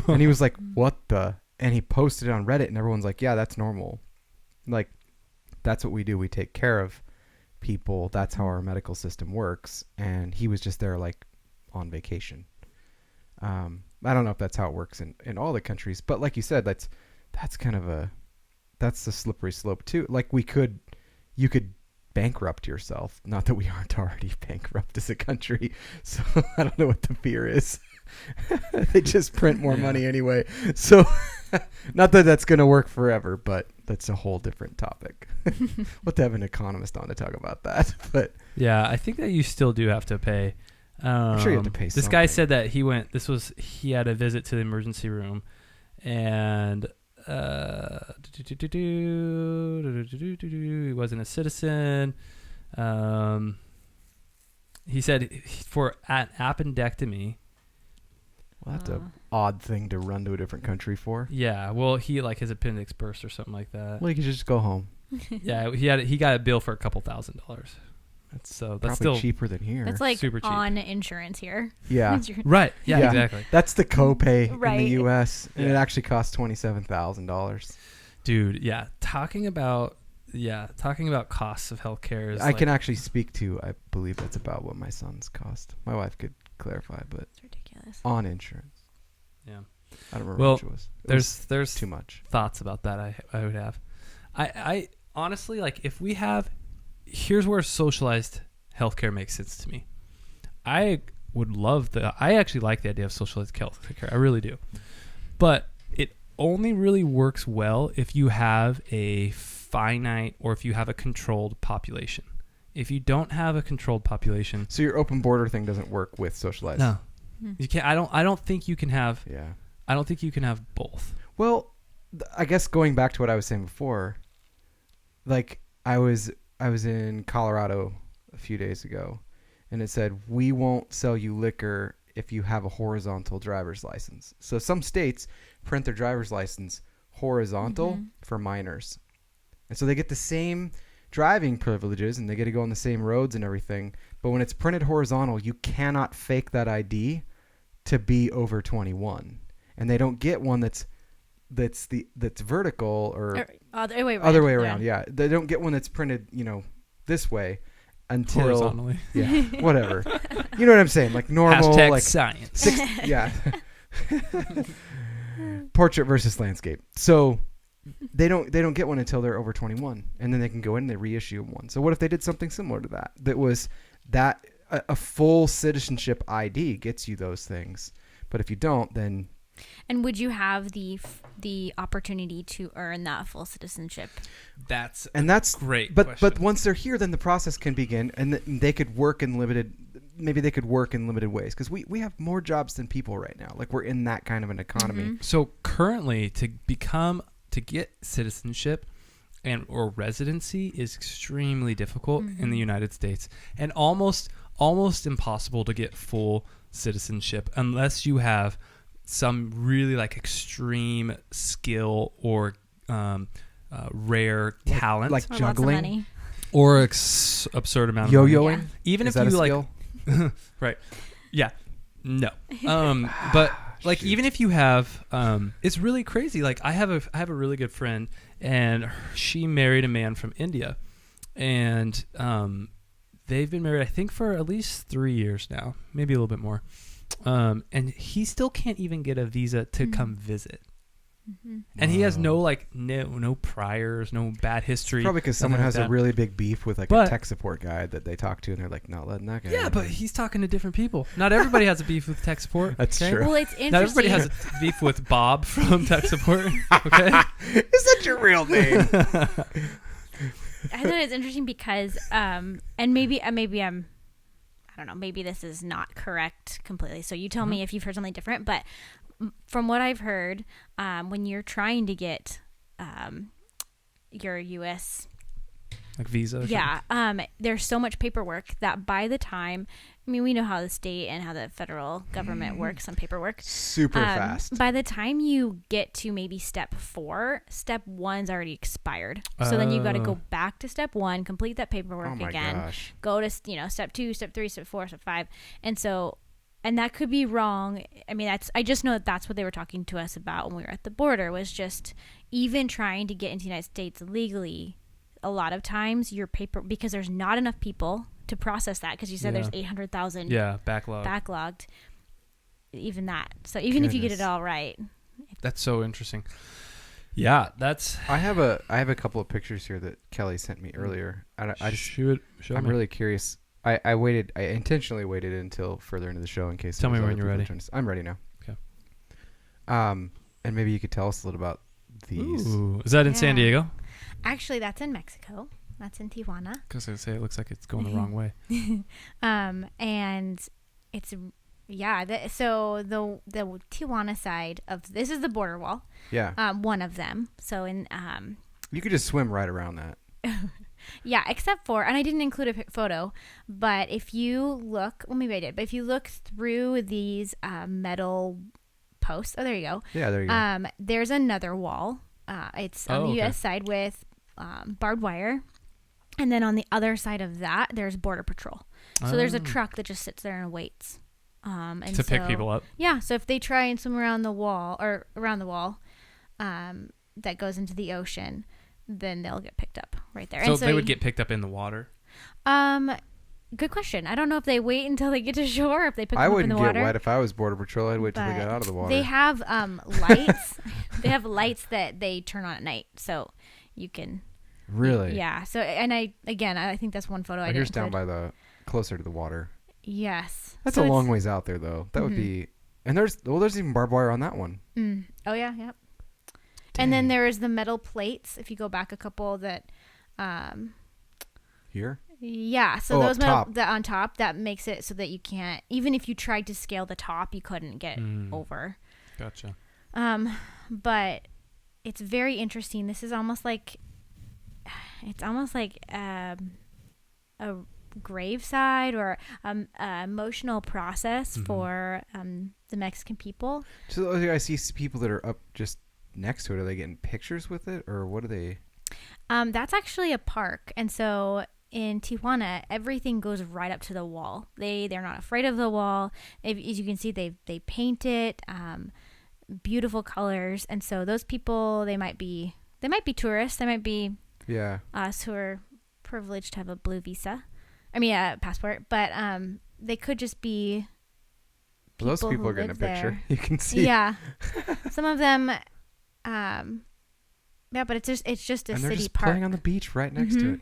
And he was like, what the? And he posted it on Reddit, and everyone's like, yeah, that's normal. Like, that's what we do. We take care of people. That's how our medical system works. And he was just there like on vacation. I don't know if that's how it works in all the countries, but like you said, that's kind of that's the slippery slope too. Like you could bankrupt yourself. Not that we aren't already bankrupt as a country. So I don't know what the fear is. They just print more money anyway. So not that that's going to work forever, but that's a whole different topic. We'll have to have an economist on to talk about that. But yeah, I think that you still do have to pay. I'm sure you have to pay This guy said that he had a visit to the emergency room, and he wasn't a citizen. He said for an appendectomy. Well, that's an odd thing to run to a different country for. Yeah, well, his appendix burst or something like that. Well, you could just go home. Yeah, he got a bill for $2,000. That's probably still cheaper than here. That's like super cheap. On insurance here. Yeah. Right. Yeah, exactly. That's the copay Right. in the U.S. and Yeah. it actually costs $27,000. Dude, yeah. Talking about costs of healthcare is I can actually speak to, I believe that's about what my son's cost. My wife could clarify, but It's ridiculous. on insurance. Yeah. I don't remember Well, how much it was. It was there's too much. thoughts about that I would have. I honestly, like, if we have, here's where socialized healthcare makes sense to me. I actually like the idea of socialized healthcare. I really do. But it only really works well if you have a finite or if you have a controlled population. If you don't have a controlled population, So your open border thing doesn't work with socialized. no, you can't. I don't think you can have. Yeah. I don't think you can have both. Well, I guess going back to what I was saying before, like I was in Colorado a few days ago, and it said we won't sell you liquor if you have a horizontal driver's license. So some states print their driver's license horizontal for minors, and so they get the same driving privileges and they get to go on the same roads and everything. But when it's printed horizontal, you cannot fake that ID to be over 21, and they don't get one that's vertical or other way around. Other way around, yeah. They don't get one that's printed, this way until Horizontally. Yeah, whatever. You know what I'm saying? Like normal, Hashtag like science. yeah. Portrait versus landscape. So they don't get one until they're over 21, and then they can go in and they reissue one. So what if they did something similar to that? That was that a full citizenship ID gets you those things, but if you don't, then. And would you have the opportunity to earn that full citizenship? That's great. question. But once they're here, then the process can begin, and they could work in limited. Maybe they could work in limited ways because we have more jobs than people right now. Like we're in that kind of an economy. So currently, to get citizenship or residency is extremely difficult in the United States, and almost impossible to get full citizenship unless you have some really like extreme skill or rare talent, like Or juggling, lots of money. or absurd amount of money. yo-yoing. Yeah. Even Is if that you a like, skill? right? Yeah, no. But like Shoot. even if you have, it's really crazy. Like I have a really good friend, and she married a man from India, and they've been married I think for at least 3 years now, maybe a little bit more. And he still can't even get a visa to come visit. And he has no priors, no bad history. Probably because someone nothing has like a that. really big beef with But- a tech support guy that they talk to, and they're like, not letting that guy. Yeah, in. but he's talking to different people. Not everybody has a beef with tech support. That's okay? true. Well, it's interesting. Not everybody has a beef with Bob from tech support. Okay. Is that your real name? I thought it's interesting because, and maybe I'm, I don't know, maybe this is not correct completely. So you tell me if you've heard something different. But from what I've heard, when you're trying to get your U.S. Like visa. Or Yeah. There's so much paperwork that by the time, I mean, we know how the state and how the federal government works on paperwork. Super fast. By the time you get to maybe step 4, step 1's already expired. So then you got to go back to step 1, complete that paperwork Oh my again, gosh. go to, step 2, step 3, step 4, step 5. And so, and that could be wrong. I mean, I just know that's what they were talking to us about when we were at the border, was just even trying to get into the United States legally. A lot of times your paper, because there's not enough people to process that, because you said there's 800,000 backlogged, even that. So even if you get it all right. That's so interesting. Yeah, that's. I have a couple of pictures here that Kelly sent me earlier. I'm really curious. I intentionally waited until further into the show in case. Tell me there's when other you're people ready. I'm ready now. Okay. And maybe you could tell us a little about these. Ooh, is that in San Yeah. Diego? Actually, that's in Mexico. That's in Tijuana. Because I say it looks like it's going the wrong way. And it's so the Tijuana side of this is the border wall. Yeah. One of them. So in You could just swim right around that. yeah, except for, and I didn't include a photo, but if you look, well, maybe I did, but if you look through these metal posts, oh, there you go. Yeah, there you go. There's another wall. It's on the U.S. side with barbed wire. And then on the other side of that, there's Border Patrol. So there's a truck that just sits there and waits. To pick people up. Yeah. So if they try and swim around the wall, that goes into the ocean, then they'll get picked up right there. So, And they would get picked up in the water? Good question. I don't know if they wait until they get to shore or if they pick I them up in the wouldn't water. get wet if I was Border Patrol. I'd wait till they got out of the water. They have lights. They have lights that they turn on at night, so you can. Really? Yeah. So, and I think that's one photo I did. Here's down by closer to the water. Yes. That's so a long ways out there, though. That would be. And there's even barbed wire on that one. Oh yeah, yep. Dang. And then there is the metal plates. If you go back a couple, that. Here. Yeah, so those top. metal that on top, that makes it so that you can't, even if you tried to scale the top, you couldn't get over. Gotcha. But it's very interesting. This is almost like a graveside or emotional process for the Mexican people. So I see people that are up just next to it. Are they getting pictures with it, or what are they? That's actually a park, and so in Tijuana, everything goes right up to the wall. They're not afraid of the wall. As you can see, they paint it beautiful colors, and so those people they might be tourists. They might be us who are privileged to have a blue visa. I mean, a passport, but they could just be. Those people are getting a picture. You can see. Yeah, some of them. Yeah, but it's just a and city they're just park. playing on the beach right next to it.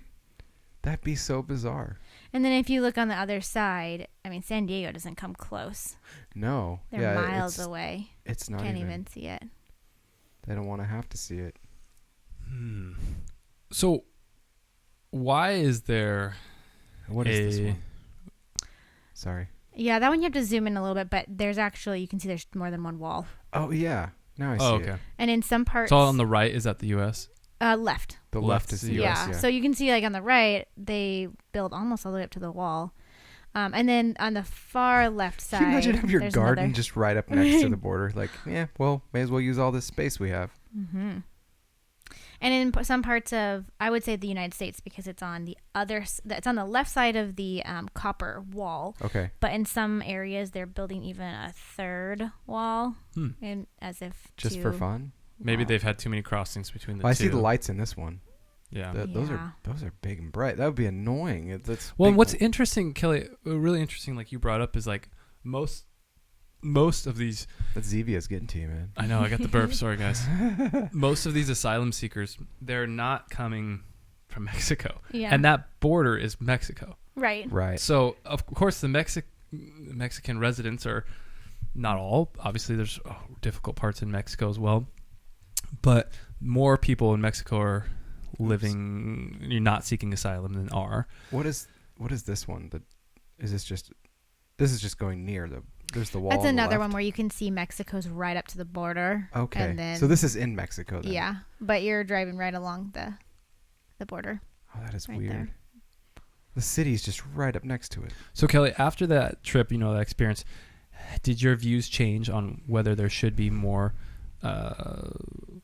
That'd be so bizarre. And then if you look on the other side, I mean, San Diego doesn't come close. No. They're miles away. It's not Can't even see it. They don't want to have to see it. So, why is there What is this one? Sorry. Yeah, that one you have to zoom in a little bit, but there's actually, you can see there's more than one wall. Oh, yeah. Now I see okay. it. And in some parts... So on the right, is that the U.S.? Left. The left is the U.S., yeah. So you can see, like, on the right, they build almost all the way up to the wall. And then on the far left side... Can you imagine have your garden another... just right up next to the border? Like, yeah, well, may as well use all this space we have. Mm-hmm. And in some parts of, I would say the United States, because it's on the it's on the left side of the copper wall. Okay. But in some areas, they're building even a third wall, and as if just for fun. Maybe they've had too many crossings between the two. I see the lights in this one. Yeah. Those are big and bright. That would be annoying. Well, what's interesting, Kelly, really interesting, like you brought up, is like most of these... That Zevia's getting to you, man. I know, I got the burp. Sorry, guys. Most of these asylum seekers, they're not coming from Mexico. Yeah. And that border is Mexico. Right. Right. So, of course, the Mexican residents are not all. Obviously, there's difficult parts in Mexico as well. But more people in Mexico are living, you're not seeking asylum than are. What is this one? This is just going near there's the wall. That's on the another left. one where you can see Mexico's right up to the border. Okay. And then, so this is in Mexico then. Yeah, but you're driving right along the border. Oh, that is right weird. there. The city's just right up next to it. So, Kelly, after that trip, that experience, did your views change on whether there should be more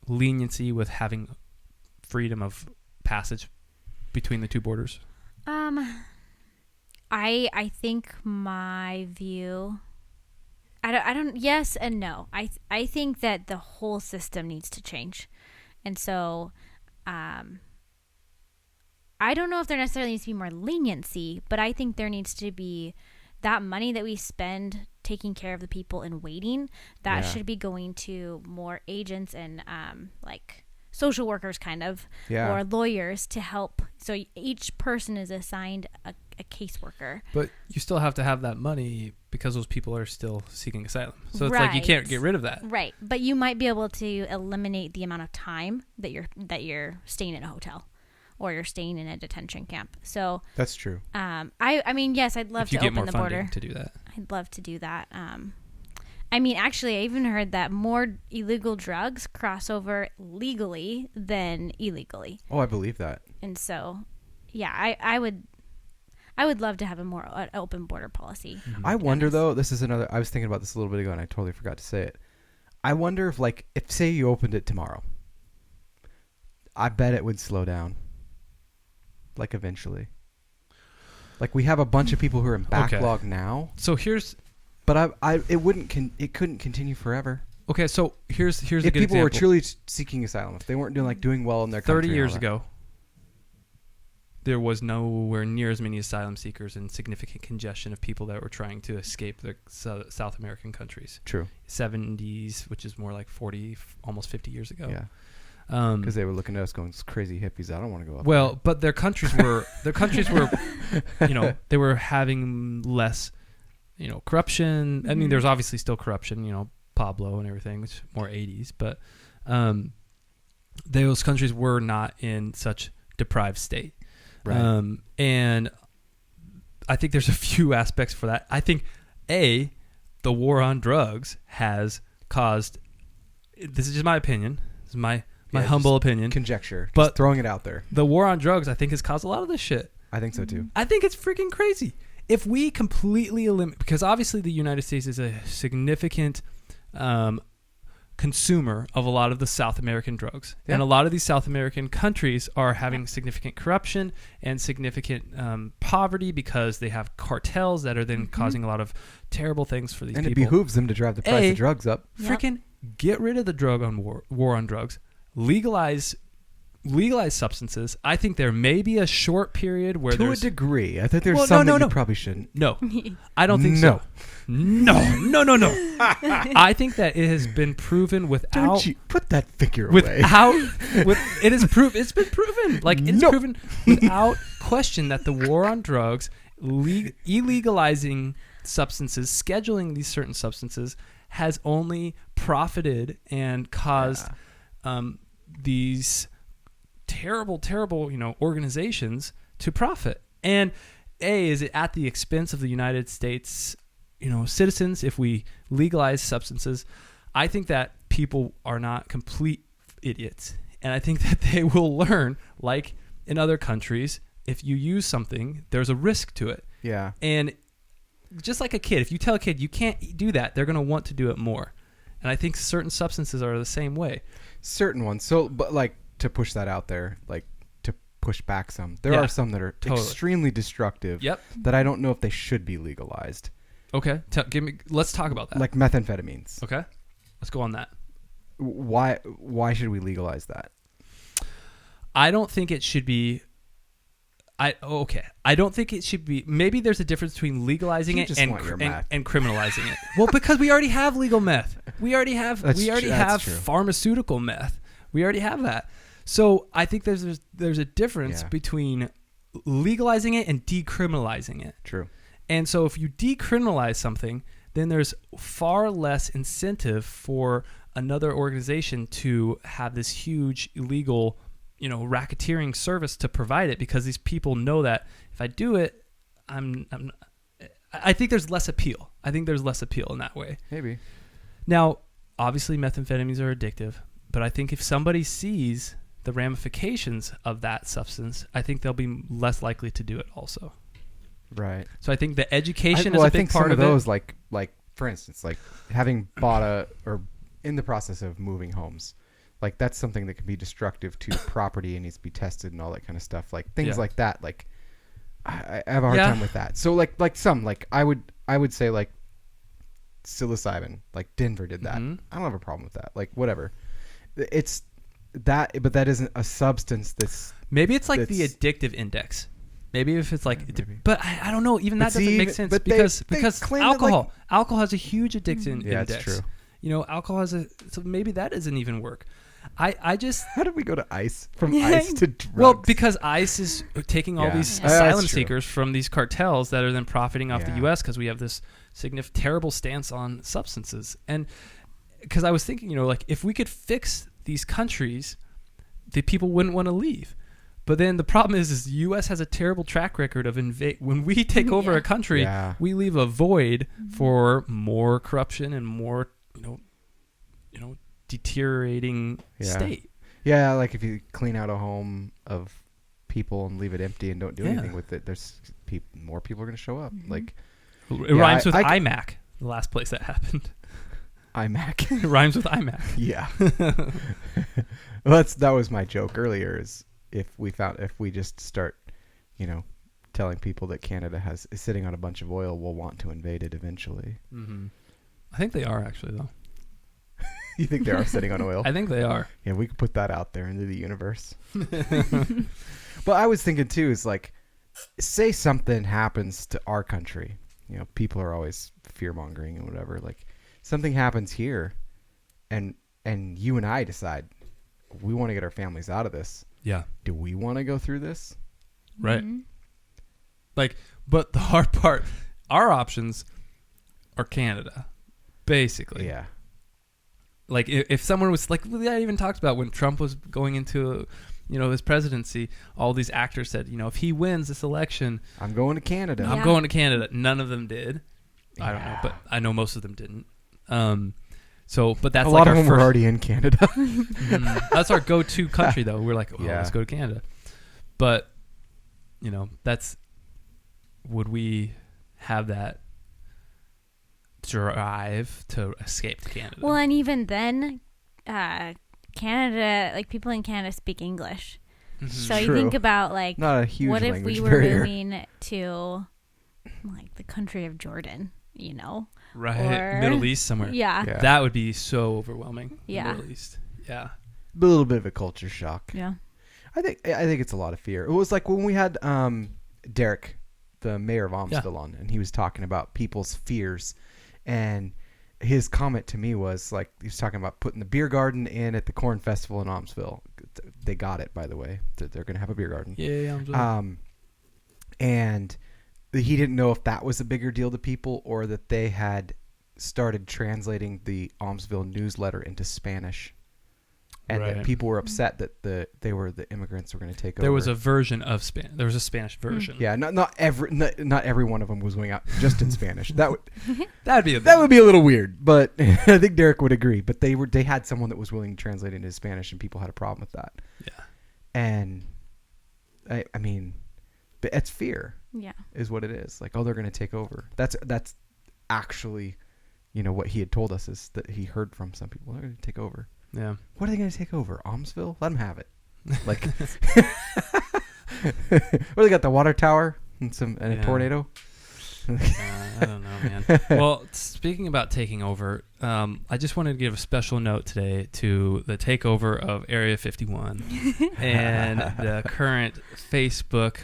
leniency with having freedom of passage between the two borders? I think my view, I don't yes and no. I think that the whole system needs to change. And so I don't know if there necessarily needs to be more leniency, but I think there needs to be that money that we spend taking care of the people and waiting, that should be going to more agents and like social workers kind of, or lawyers to help. So each person is assigned a caseworker. But you still have to have that money because those people are still seeking asylum. So it's like you can't get rid of that. Right. But you might be able to eliminate the amount of time that you're staying in a hotel or you're staying in a detention camp. So that's true. I mean, yes, I'd love to open the border. To do that. I'd love to do that. I mean, actually, I even heard that more illegal drugs cross over legally than illegally. Oh, I believe that. And so, yeah, I would love to have a more open border policy. Mm-hmm. I wonder, though, this is another... I was thinking about this a little bit ago, and I totally forgot to say it. I wonder if say you opened it tomorrow, I bet it would slow down. Like, eventually. Like, we have a bunch of people who are in backlog now. So here's... But it couldn't continue forever. Okay, so here's a If good people example. were truly seeking asylum, if they weren't doing well in their country 30 and years all that. ago, there was nowhere near as many asylum seekers and significant congestion of people that were trying to escape the South American countries. True. 70s, which is more like 40, almost 50 years ago. Yeah. Um, Because they were looking at us going, crazy hippies. I don't want to go up well, there. but their countries were, you know, they were having less, you know, corruption. I mean, there's obviously still corruption, you know, Pablo and everything, which is more 80s, but those countries were not in such deprived state. Right. And I think there's a few aspects for that. I think, the war on drugs has caused, this is just my opinion, this is my humble opinion. Conjecture. But Just throwing it out there. The war on drugs, I think, has caused a lot of this shit. I think so too. I think it's freaking crazy. If we completely eliminate, because obviously the United States is a significant consumer of a lot of the South American drugs. Yeah. And a lot of these South American countries are having significant corruption and significant poverty because they have cartels that are then causing a lot of terrible things for these And people. it behooves them to drive the price of drugs up. Freaking get rid of the war on drugs. Legalize substances. I think there may be a short period where To a degree. I think there's some that you probably shouldn't. No, I don't think so. No. I think that it has been proven without. Don't you put that figure away. It's been proven. Like it's proven without question that the war on drugs, illegalizing substances, scheduling these certain substances, has only profited and caused these terrible, you know, organizations to profit. And is it at the expense of the United States, you know, citizens if we legalize substances? I think that people are not complete idiots. And I think that they will learn, like in other countries, if you use something, there's a risk to it. Yeah. And just like a kid, if you tell a kid you can't do that, they're going to want to do it more. And I think certain substances are the same way. Certain ones. So, but like to push that out there, like to push back some, there are some that are extremely destructive. Yep. That I don't know if they should be legalized. Okay. Let's talk about that. Like methamphetamines. Okay. Let's go on that. Why should we legalize that? I don't think it should be. I don't think it should be. Maybe there's a difference between legalizing it and criminalizing it. Well, because we already have legal meth. We already have pharmaceutical meth. We already have that. So I think there's a difference between legalizing it and decriminalizing it. True. And so if you decriminalize something, then there's far less incentive for another organization to have this huge illegal, you know, racketeering service to provide it, because these people know that if I do it, I think there's less appeal. I think there's less appeal in that way. Maybe. Now, obviously methamphetamines are addictive, but I think if somebody sees the ramifications of that substance, I think they'll be less likely to do it also. Right. So I think the education is a a big think part some of those, it. like for instance, like having bought or in the process of moving homes, like that's something that can be destructive to property and needs to be tested and all that kind of stuff. Like things like that. Like I have a hard time with that. So like I would say like psilocybin, like Denver did that. I don't have a problem with that. Like whatever. It's that, but that isn't a substance that's. Maybe it's like the addictive index. Maybe if it's like, but I don't know. Even that doesn't make sense because alcohol has a huge addiction index. Yeah, that's true. You know, alcohol has so maybe that doesn't even work. I just how did we go to ice from ice to drugs? Well, because ICE is taking all these asylum seekers from these cartels that are then profiting off the U.S. because we have this terrible stance on substances. And because I was thinking, you know, like if we could fix these countries, the people wouldn't want to leave. But then the problem is the U.S. has a terrible track record of when we take over a country, we leave a void for more corruption and more, you know, deteriorating state. Yeah, like if you clean out a home of people and leave it empty and don't do anything with it, there's more people are going to show up. Like it rhymes with iMac, the last place that happened. iMac. It rhymes with iMac. Yeah. Well, that was my joke earlier. Is if we just start, you know, telling people that Canada is sitting on a bunch of oil, we'll want to invade it eventually. I think they are actually though. You think they are sitting on oil? I think they are. Yeah, we could put that out there into the universe. But I was thinking too, is like, say something happens to our country. You know, people are always fear mongering and whatever. Like, something happens here, and you and I decide we want to get our families out of this. Yeah. Do we want to go through this? Right. Like, but the hard part, our options are Canada, basically. Yeah. Like, if someone was like, I even talked about when Trump was going into, his presidency, all these actors said, if he wins this election, I'm going to Canada. I'm going to Canada. None of them did. I don't know, but I know most of them didn't. But that's a like lot of them were already in Canada. That's our go-to country, though. We're like, let's go to Canada. But, would we have that drive to escape to Canada? Well, and even then, Canada, like people in Canada speak English. Mm-hmm. So you think about like, not a huge what if language we were barrier. Moving to like the country of Jordan, Right, or, Middle East somewhere. Yeah, that would be so overwhelming. Yeah, Middle East. Yeah, a little bit of a culture shock. Yeah, I think it's a lot of fear. It was like when we had Derek, the mayor of Amsville, on, and he was talking about people's fears, and his comment to me was like, he was talking about putting the beer garden in at the Corn Festival in Amsville. They got it, by the way. They're going to have a beer garden. Yeah. And he didn't know if that was a bigger deal to people or that they had started translating the Amsville newsletter into Spanish. And that people were upset that the immigrants were going to take over. There was a version of Spanish. There was a Spanish version. Yeah, not every one of them was going out just in Spanish. That would be a little weird, but I think Derek would agree. But they had someone that was willing to translate into Spanish, and people had a problem with that. Yeah, and I mean, but it's fear. Yeah, is what it is. Like, they're going to take over. That's actually, what he had told us is that he heard from some people. They're going to take over. Yeah. What are they going to take over? Amsville? Let them have it. Like, they got the water tower and a tornado. I don't know, man. Well, speaking about taking over, I just wanted to give a special note today to the takeover of Area 51 and the current Facebook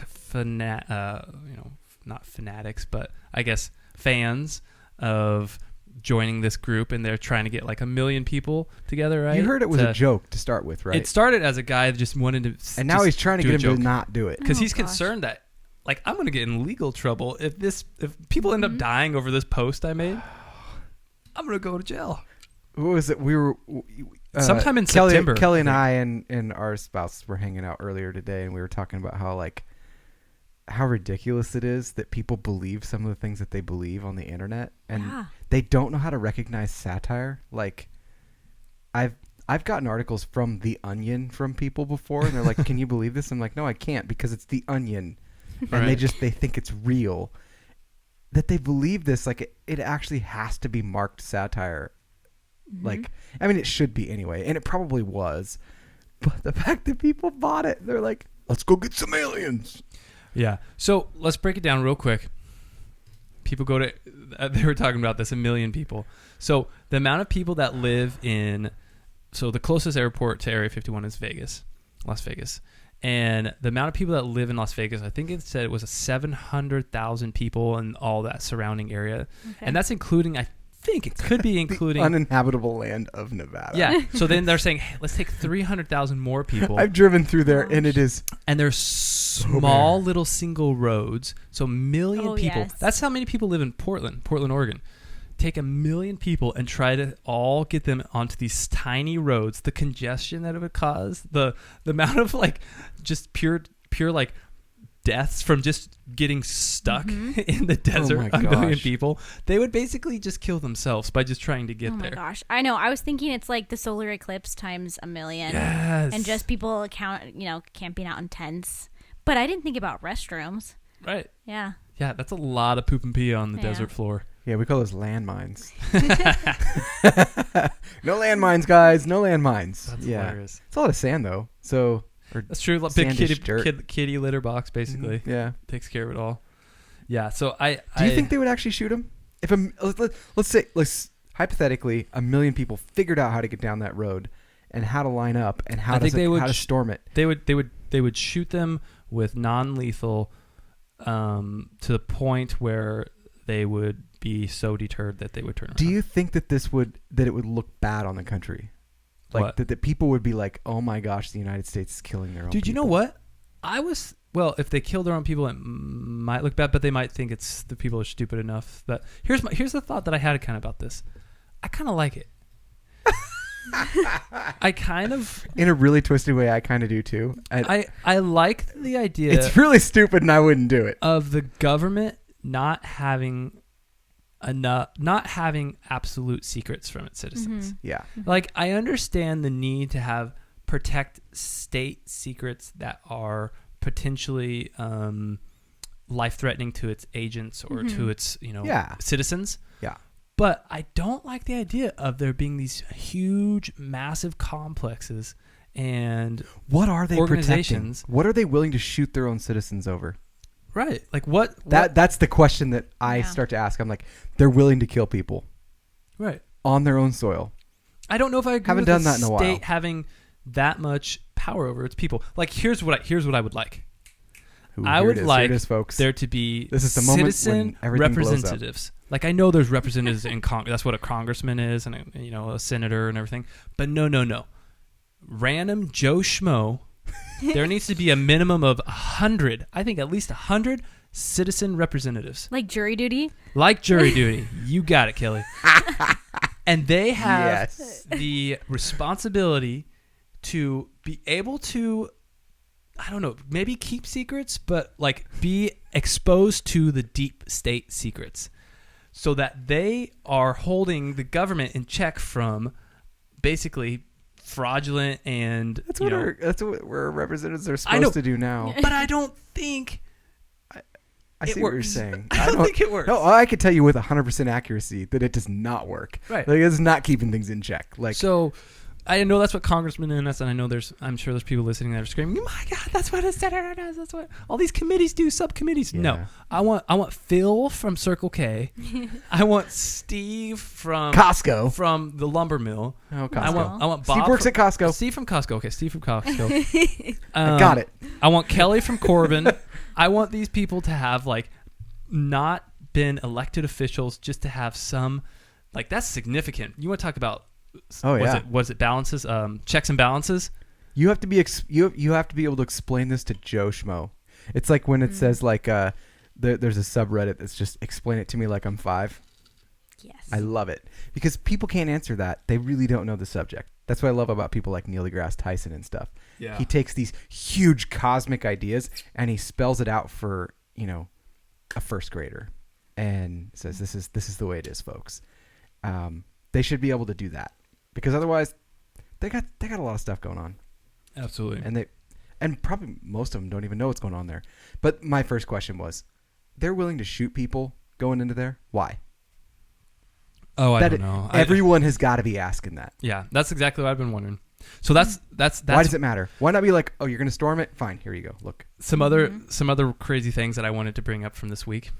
not fanatics, but I guess fans of joining this group, and they're trying to get like 1 million people together, right? You heard it was a joke to start with, right? It started as a guy that just wanted to, and now he's trying to get him to not do it because he's concerned that, like, I'm going to get in legal trouble if people end up dying over this post I made. I'm going to go to jail. What was it? We were sometime in September. Kelly and I and our spouse were hanging out earlier today, and we were talking about how ridiculous it is that people believe some of the things that they believe on the internet, and they don't know how to recognize satire. Like, I've gotten articles from The Onion from people before, and they're like, "Can you believe this?" I'm like, "No, I can't, because it's The Onion," and they think it's real. That they believe this, like it actually has to be marked satire. Mm-hmm. Like, I mean, it should be anyway, and it probably was, but the fact that people bought it, they're like, "Let's go get some aliens." Yeah. So let's break it down real quick. People go to, they were talking about this, 1 million people. So the amount of people that live so the closest airport to Area 51 is Las Vegas. And the amount of people that live in Las Vegas, I think it said it was 700,000 people and all that surrounding area. Okay. And that's including, I think it could be including the uninhabitable land of Nevada. Yeah. So then they're saying, hey, let's take 300,000 more people. I've driven through there, and it is, and there's small little single roads. So 1 million people. Yes. That's how many people live in Portland, Oregon. Take 1 million people and try to all get them onto these tiny roads. The congestion that it would cause, the amount of like just pure like deaths from just getting stuck in the desert. 1 million people, they would basically just kill themselves by just trying to get there. Oh my gosh, I know. I was thinking it's like the solar eclipse times 1 million. Yes. And just people camping out in tents. But I didn't think about restrooms. Right. Yeah. Yeah, that's a lot of poop and pee on the desert floor. Yeah, we call those landmines. No landmines, guys. No landmines. That's hilarious. It's a lot of sand, though. So that's true. Big kitty litter box, basically. Mm-hmm. Yeah, takes care of it all. Yeah. So do you think they would actually shoot him? If let's say hypothetically, 1 million people figured out how to get down that road and how to line up and how to storm it. They would shoot them with non-lethal to the point where they would be so deterred that they would turn around. Do you think that it would look bad on the country? Like that people would be like, "Oh my gosh, the United States is killing their own Dude, people." you know what? If they kill their own people, it might look bad, but they might think it's the people are stupid enough that here's the thought that I had kind of about this. I kind of like it. I kind of, in a really twisted way, I kind of do too. I like the idea. It's really stupid, and I wouldn't do it. Of the government not having absolute secrets from its citizens. Mm-hmm. Yeah. Like, I understand the need to protect state secrets that are potentially life-threatening to its agents or to its citizens. Yeah. But I don't like the idea of there being these huge, massive complexes and what are they organizations protecting? What are they willing to shoot their own citizens over? Right. Like what? That's the question that I start to ask. I'm like, they're willing to kill people. Right. On their own soil. I don't know if I agree Haven't with done the that in a while. state having that much power over its people. Like, here's what I would like. I would like there to be citizen representatives. Like, I know there's representatives in Congress. That's what a congressman is, and a senator and everything. But no. Random Joe Schmo. There needs to be a minimum of 100. I think at least 100 citizen representatives. Like jury duty. You got it, Kelly. And they have the responsibility to be able to, I don't know, maybe keep secrets, but like be exposed to the deep state secrets so that they are holding the government in check from basically fraudulent and that's what our representatives are supposed to do now. But I don't think I see what you're saying. I don't think it works. No, I could tell you with 100% accuracy that it does not work. Right. Like, it's not keeping things in check. Like, so I know that's what congressmen do, and I know I'm sure there's people listening that are screaming, "Oh my God, that's what a senator does. That's what all these committees do, subcommittees." Yeah. No, I want Phil from Circle K. I want Steve from Costco, from the lumber mill. Oh, Costco. I want Bob. Steve works at Costco. Steve from Costco. Okay, Steve from Costco. I got it. I want Kelly from Corbin. I want these people to have like not been elected officials, just to have some like that's significant. You want to talk about. Was it balances? Checks and balances. You have to be you have to be able to explain this to Joe Schmo. It's like when it says like there's a subreddit that's just explain it to me like I'm 5. Yes. I love it because people can't answer that. They really don't know the subject. That's what I love about people like Neil deGrasse Tyson and stuff. Yeah. He takes these huge cosmic ideas and he spells it out for a first grader and says this is the way it is, folks. They should be able to do that. Because otherwise, they got a lot of stuff going on. Absolutely. And probably most of them don't even know what's going on there. But my first question was, they're willing to shoot people going into there? Why? Oh, I don't know. Everyone has got to be asking that. Yeah, that's exactly what I've been wondering. So that's why does it matter? Why not be like, oh, you're going to storm it? Fine, here you go. Look. Some other crazy things that I wanted to bring up from this week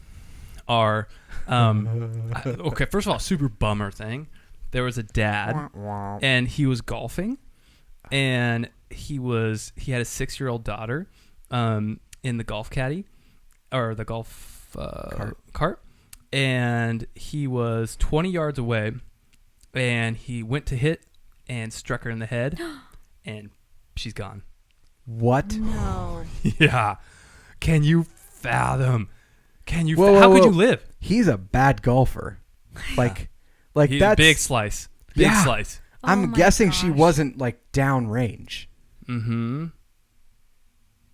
are okay. First of all, super bummer thing. There was a dad, and he was golfing, and he had a 6-year-old daughter in the golf caddy, or the golf cart, and he was 20 yards away, and he went to hit and struck her in the head, and she's gone. What? No. Yeah. Can you fathom? How could you live? He's a bad golfer. Like that's big slice. Slice. I'm guessing she wasn't like downrange. Mm-hmm.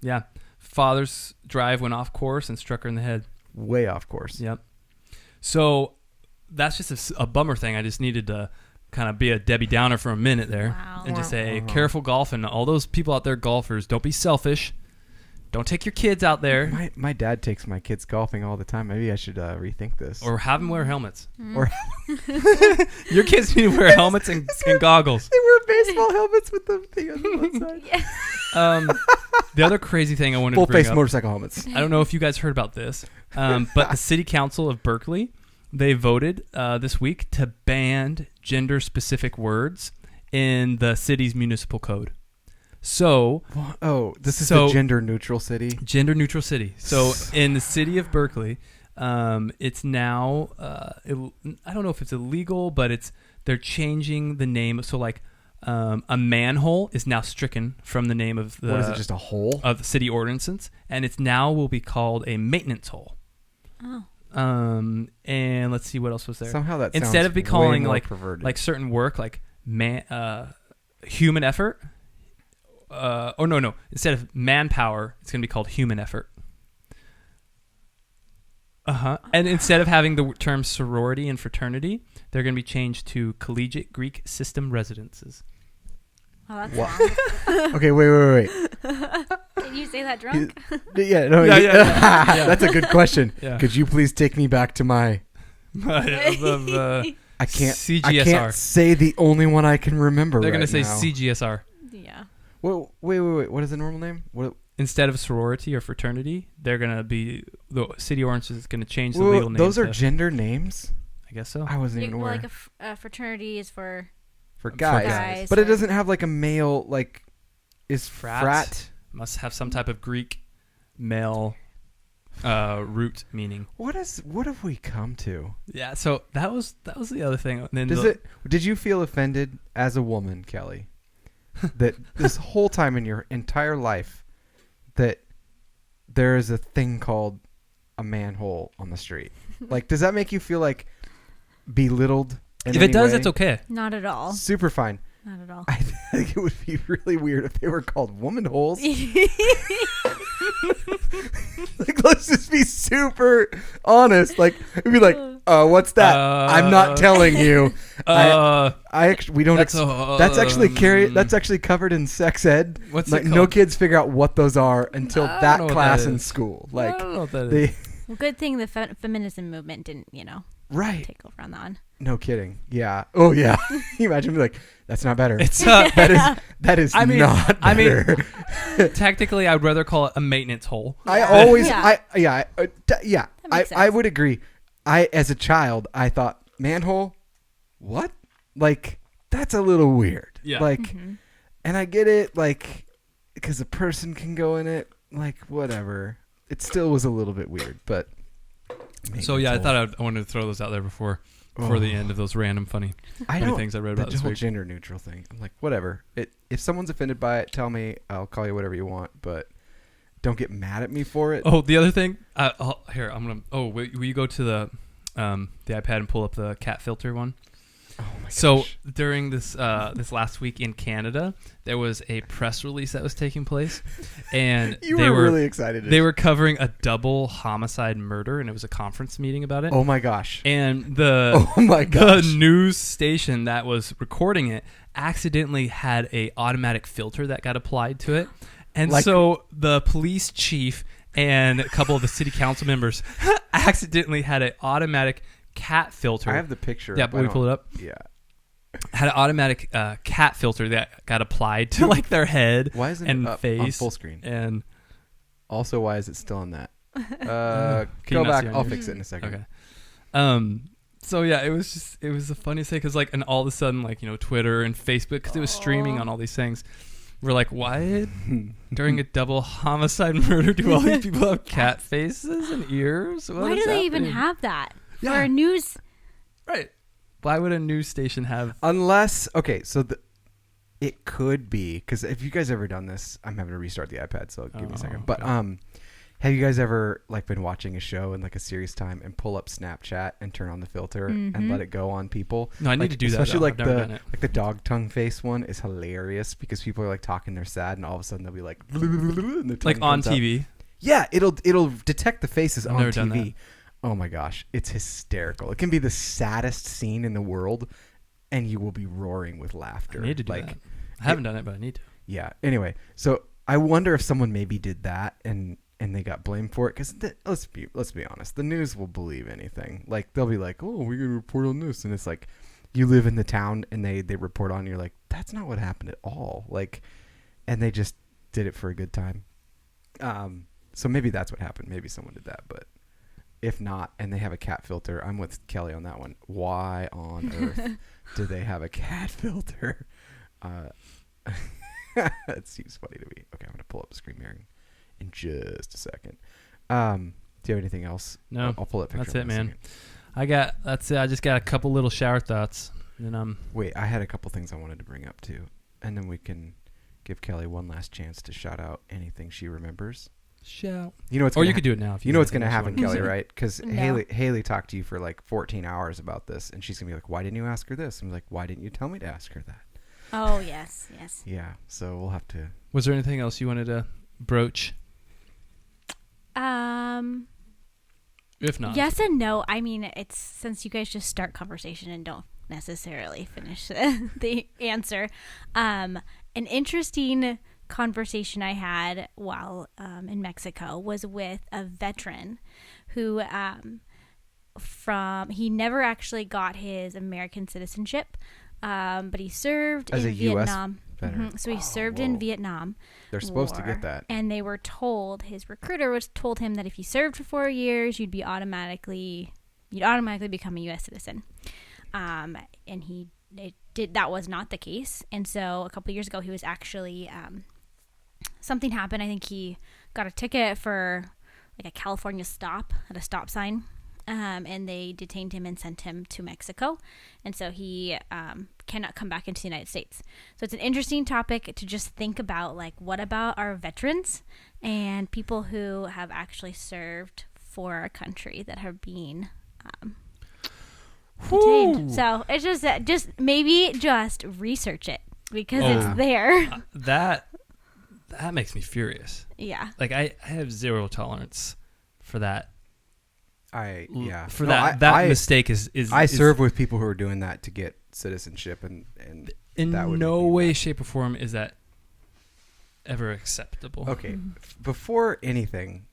Yeah. Father's drive went off course and struck her in the head. Way off course. Yep. So that's just a bummer thing. I just needed to kind of be a Debbie Downer for a minute there and just say, careful golfing. All those people out there, golfers, don't be selfish. Don't take your kids out there. My dad takes my kids golfing all the time. Maybe I should rethink this. Or have them wear helmets. Or your kids need to wear helmets and goggles. They wear baseball helmets with the thing on the one side. Yeah. The other crazy thing I wanted to bring full face up, motorcycle helmets. I don't know if you guys heard about this, but the city council of Berkeley they voted this week to ban gender-specific words in the city's municipal code. So, this is the gender-neutral city? Gender-neutral city. So, in the city of Berkeley, it's now, I don't know if it's illegal, but they're changing the name. So, like, a manhole is now stricken from the name of the... What is it, just a hole? Of the city ordinances. And it's now will be called a maintenance hole. Oh. And let's see what else was there. Somehow that instead of be calling perverted. like certain work like human effort, no. Instead of manpower, it's going to be called human effort. And instead of having the term sorority and fraternity, they're going to be changed to collegiate Greek system residences. Oh, that's wrong. Okay, wait. Did you say that drunk? Yeah. That's a good question. Yeah. Could you please take me back to my... I can't. CGSR. I can't say the only one I can remember. They're going to say now. CGSR. Yeah. Well, wait. What is the normal name? Instead of sorority or fraternity, they're going to be... The city ordinance is going to change the legal name. Those are gender names? I guess so. I wasn't even aware. Like a fraternity is for guys. But it doesn't have like a male, like... Is frat? Must have some type of Greek male root meaning. What have we come to? Yeah, so that was the other thing. And then did you feel offended as a woman, Kelly, that this whole time in your entire life that there is a thing called a manhole on the street? Like, does that make you feel like belittled? If it does, it's okay. Not at all. Super fine. Not at all. I think it would be really weird if they were called woman holes. Like, let's just be super honest. Like, it'd be like, what's that? I'm not telling you. We don't. That's actually covered in sex ed. What's like, it called? no kids figure out what those are until that class in school. Like, I don't know what that is. Well, good thing the feminism movement didn't, right. take over on that one. No kidding. Yeah. Oh yeah. You imagine me like, that's not better. It's that is not better. Technically, I'd rather call it a maintenance hole. I always, Yeah. I would agree. As a child, I thought manhole, what? Like, that's a little weird. Yeah. Like, and I get it, like, because a person can go in it, like, whatever. It still was a little bit weird, but. So yeah, I thought I wanted to throw those out there before the end of those random funny things I read about this whole week. Gender neutral thing. I'm like, whatever. If someone's offended by it, tell me. I'll call you whatever you want, but don't get mad at me for it. Oh, the other thing. Here, I'm gonna. Oh, will you go to the iPad and pull up the cat filter one? Oh my gosh. So during this last week in Canada, there was a press release that was taking place, and they were really excited. They were covering a double homicide murder, and it was a conference meeting about it. Oh my gosh! And the news station that was recording it accidentally had a automatic filter that got applied to it, and so the police chief and a couple of the city council members accidentally had an automatic cat filter. I have the picture. Yeah, but we pull it up. Yeah. Had an automatic cat filter that got applied to like their head and it face on full screen. And also, why is it still on that? Go back. I'll fix it in a second. Okay. So yeah, it was the funniest thing because like, and all of a sudden, like, Twitter and Facebook, because it was streaming on all these things. We're like, what? During a double homicide murder, do all these people have cat faces and ears? Why do they even have that? Yeah. For a news... Right. Why would a news station have... Unless... Okay, so it could be... Because if you guys ever done this... I'm having to restart the iPad, so give me a second. But have you guys ever like been watching a show in like a serious time and pull up Snapchat and turn on the filter and let it go on people? No, I need to do that. Especially like the dog tongue face one is hilarious because people are like talking, they're sad, and all of a sudden they'll be like... And like on TV? Up. Yeah, it'll detect the faces on TV. Oh my gosh, it's hysterical. It can be the saddest scene in the world, and you will be roaring with laughter. I need to do that. I haven't done it, but I need to. Yeah. Anyway, so I wonder if someone maybe did that and they got blamed for it. Because let's be honest, the news will believe anything. Like they'll be like, "Oh, we're gonna report on this," and it's like you live in the town and they report on. You're like, that's not what happened at all. Like, and they just did it for a good time. So maybe that's what happened. Maybe someone did that, but. if not, and they have a cat filter, I'm with Kelly on that one. Why on earth do they have a cat filter? That seems funny to me. Okay, I'm gonna pull up Screen Mirroring in just a second. Do you have anything else? No, I'll pull that picture. that's it, man. That's it. I just got a couple little shower thoughts. And Wait, I had a couple things I wanted to bring up too, and then we can give Kelly one last chance to shout out anything she remembers. shout. You know what's Or you could do it now. If you know what's think going to else happen, you wanna Kelly, say. right? Because No. Haley talked to you for like 14 hours about this, and she's going to be like, why didn't you ask her this? I'm like, why didn't you tell me to ask her that? Oh, yes. Yeah, so we'll have to... Was there anything else you wanted to broach? If not. Yes and no. I mean, it's since you guys just start conversation and don't necessarily finish the answer. An interesting conversation I had while in Mexico was with a veteran who he never actually got his American citizenship, but he served As in a US Vietnam. veteran? So he served whoa. in Vietnam. They're supposed to War. get that. And they were told, his recruiter told him that if you served for 4 years, you'd automatically become a U.S. citizen. And that was not the case. And so a couple of years ago, he was actually, something happened. I think he got a ticket for like a California stop at a stop sign. And they detained him and sent him to Mexico. And so he cannot come back into the United States. So it's an interesting topic to just think about, like, what about our veterans and people who have actually served for our country that are being detained. So it's just maybe just research it because it's there. That makes me furious. Yeah. Like I have zero tolerance for that. For that mistake is I serve with people who are doing that to get citizenship, and in that would no be way, bad. shape, or form is that ever acceptable. Okay, before anything,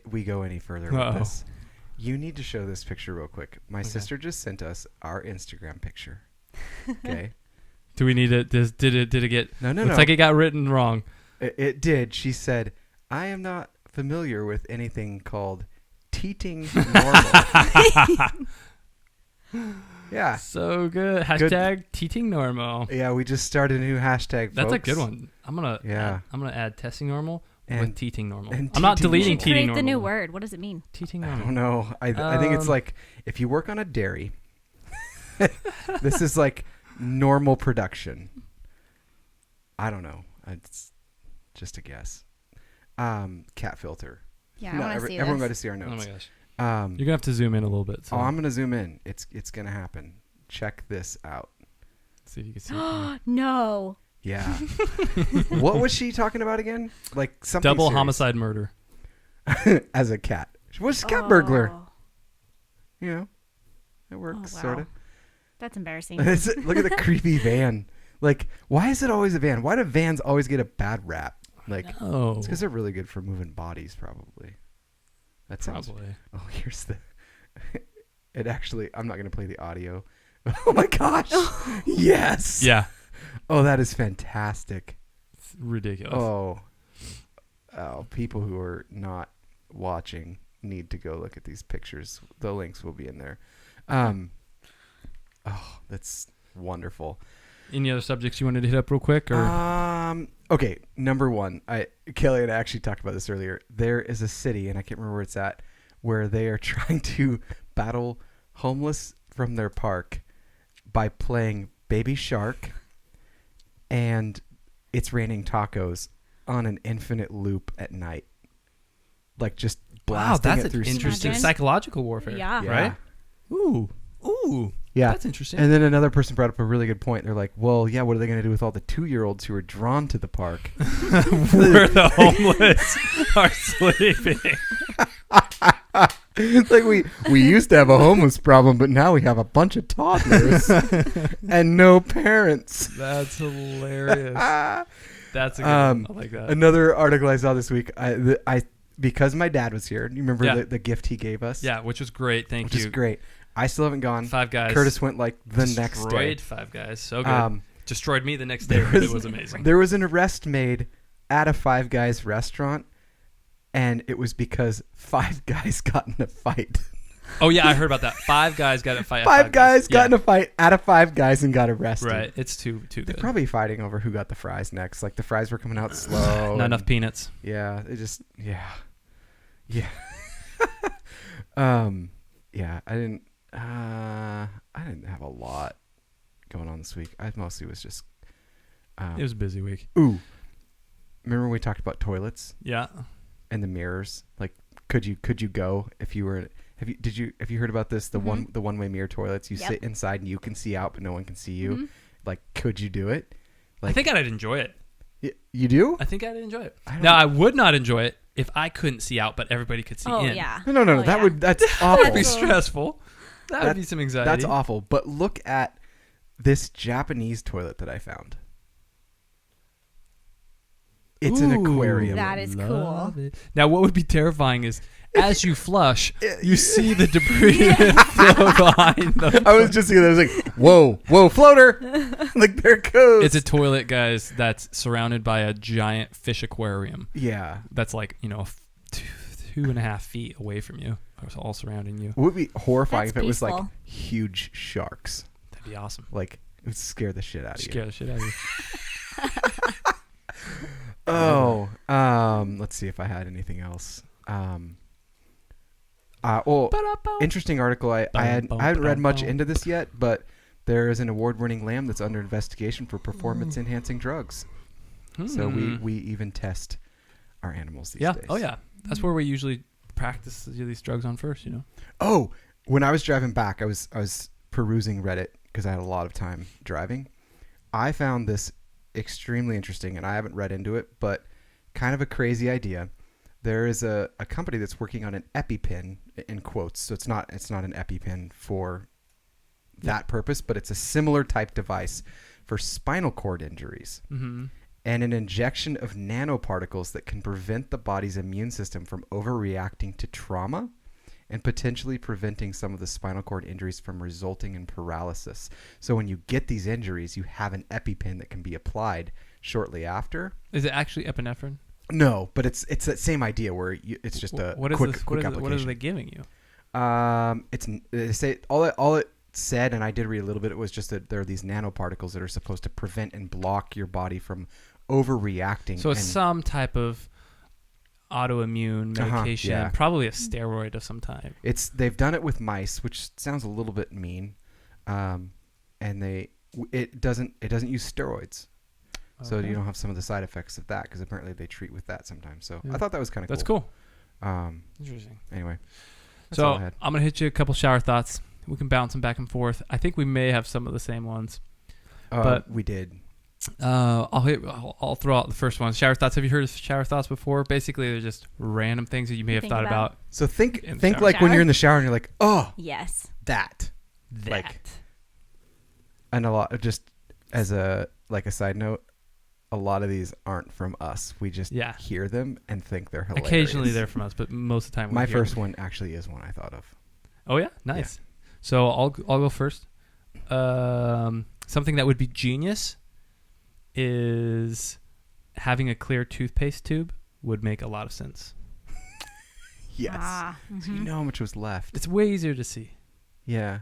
we go any further with this, you need to show this picture real quick. My sister just sent us our Instagram picture. Okay. Do we need it? Did it get? No. Looks like it got written wrong. It did. She said, "I am not familiar with anything called teeting normal." Yeah. So good. Hashtag teeting normal. Yeah, we just started a new hashtag. That's a folks. good one. I'm gonna add testing normal with teeting normal. and I'm not teeting deleting You should teeting create normal. the new word. What does it mean? Teeting I normal. don't know. I think it's like if you work on a dairy, this is like normal production. I don't know. It's just a guess. Cat filter. Yeah, I want to see everyone this. got to see our Oh notes. my gosh. Um, You're gonna have to zoom in a little bit. So I'm gonna zoom in. It's gonna happen. Check this out. see if you can see. it. No. Yeah. What was she talking about again? Like something Double serious. homicide murder. As a cat. She was a cat burglar. Oh, You know, it works wow. sort of. That's embarrassing. Look at the creepy van. Like, why is it always a van? Why do vans always get a bad rap? Like, Oh, it's because they're really good for moving bodies, probably. That sounds. probably. Oh, here's the. It actually. I'm not gonna play the audio. Oh my gosh! Yes. Yeah, Oh, that is fantastic. it's ridiculous. Oh, people who are not watching need to go look at these pictures. The links will be in there. Oh, that's wonderful. Any other subjects you wanted to hit up real quick? Or Okay, number one, Kelly and I actually talked about this earlier. There is a city, and I can't remember where it's at, where they are trying to battle homeless from their park by playing Baby Shark, and It's Raining Tacos on an infinite loop at night. Like just wow, blasting that's it through an interesting Imagine. psychological warfare. Yeah. Right. Ooh. Yeah. That's interesting. And then another person brought up a really good point. They're like, well, yeah, what are they going to do with all the 2-year-olds who are drawn to the park? Where the homeless are sleeping. It's like we used to have a homeless problem, but now we have a bunch of toddlers and no parents. That's hilarious. That's a good one. I like that. Another article I saw this week, I because my dad was here. You remember Yeah. the gift he gave us? Yeah, which was great. Thank which you. is great. I still haven't gone. Five Guys. Curtis went like the next day. Destroyed Five Guys. So good. Destroyed me the next day. there But was- it was amazing. There was an arrest made at a Five Guys restaurant, and it was because 5 guys got in a fight. Oh yeah, I heard about that. 5 guys got in a fight. 5 guys got in a fight out of 5 guys and got arrested. Right, it's too They're good. probably fighting over who got the fries next. Like the fries were coming out slow. Not enough peanuts. Yeah, it just yeah. Yeah, I didn't have a lot going on this week. I mostly was just It was a busy week. Ooh. Remember when we talked about toilets Yeah. and the mirrors? Like could you go if you were have you heard about this? The one-way mirror toilets. You sit inside and you can see out but no one can see you. Mm-hmm. Like could you do it? Like I think I'd enjoy it. You do? I think I'd enjoy it. Now I would not enjoy it if I couldn't see out but everybody could see in. Yeah. No. Oh, That's That awful. would be stressful. That would be some anxiety. That's awful. But look at this Japanese toilet that I found. It's an aquarium. That is cool. Love it. Now, what would be terrifying is as you flush, you see the debris flow behind them. I was just thinking, I was like, whoa, floater. Like, there it goes. It's a toilet, guys, that's surrounded by a giant fish aquarium. Yeah. That's like, 2.5 feet away from you. It's all surrounding you. It would be horrifying That's if it was like peaceful. huge sharks. That'd be awesome. Like, it would scare the shit out of you. Scare the shit out of you. Let's see if I had anything else. Interesting article. I haven't read much into this yet, but there is an award-winning lamb that's under investigation for performance-enhancing drugs. So we even test our animals these days. Oh yeah. That's where we usually practice these drugs on first. Oh, when I was driving back, I was perusing Reddit because I had a lot of time driving. I found this extremely interesting, and I haven't read into it, but kind of a crazy idea. There is a company that's working on an EpiPen, in quotes. So it's not an EpiPen for that purpose, but it's a similar type device for spinal cord injuries. Mm-hmm. And an injection of nanoparticles that can prevent the body's immune system from overreacting to trauma and potentially preventing some of the spinal cord injuries from resulting in paralysis. So when you get these injuries, you have an EpiPen that can be applied shortly after. Is it actually epinephrine? No, but it's that same idea where it's just a quick application. What are they giving you? They say all it said, and I did read a little bit. It was just that there are these nanoparticles that are supposed to prevent and block your body from overreacting. So it's some type of autoimmune medication, probably a steroid of some type. They've done it with mice, which sounds a little bit mean, and it doesn't use steroids. Okay. So you don't have some of the side effects of that, because apparently they treat with that sometimes. So I thought that was kind of cool. That's cool. Interesting. Anyway, so I'm going to hit you a couple shower thoughts. We can bounce them back and forth. I think we may have some of the same ones. But we did. I'll throw out the first one. Shower thoughts. Have you heard of shower thoughts before? Basically, they're just random things that you may have thought about. So think like when you're in the shower and you're like, oh, yes, that. And a lot, just as a side note, a lot of these aren't from us. We just hear them and think they're hilarious. Occasionally they're from us, but most of the time my first one actually is one I thought of. Oh yeah, nice. Yeah. So I'll go first. Something that would be genius is having a clear toothpaste tube would make a lot of sense. Yes. So you know how much was left. It's way easier to see. Yeah.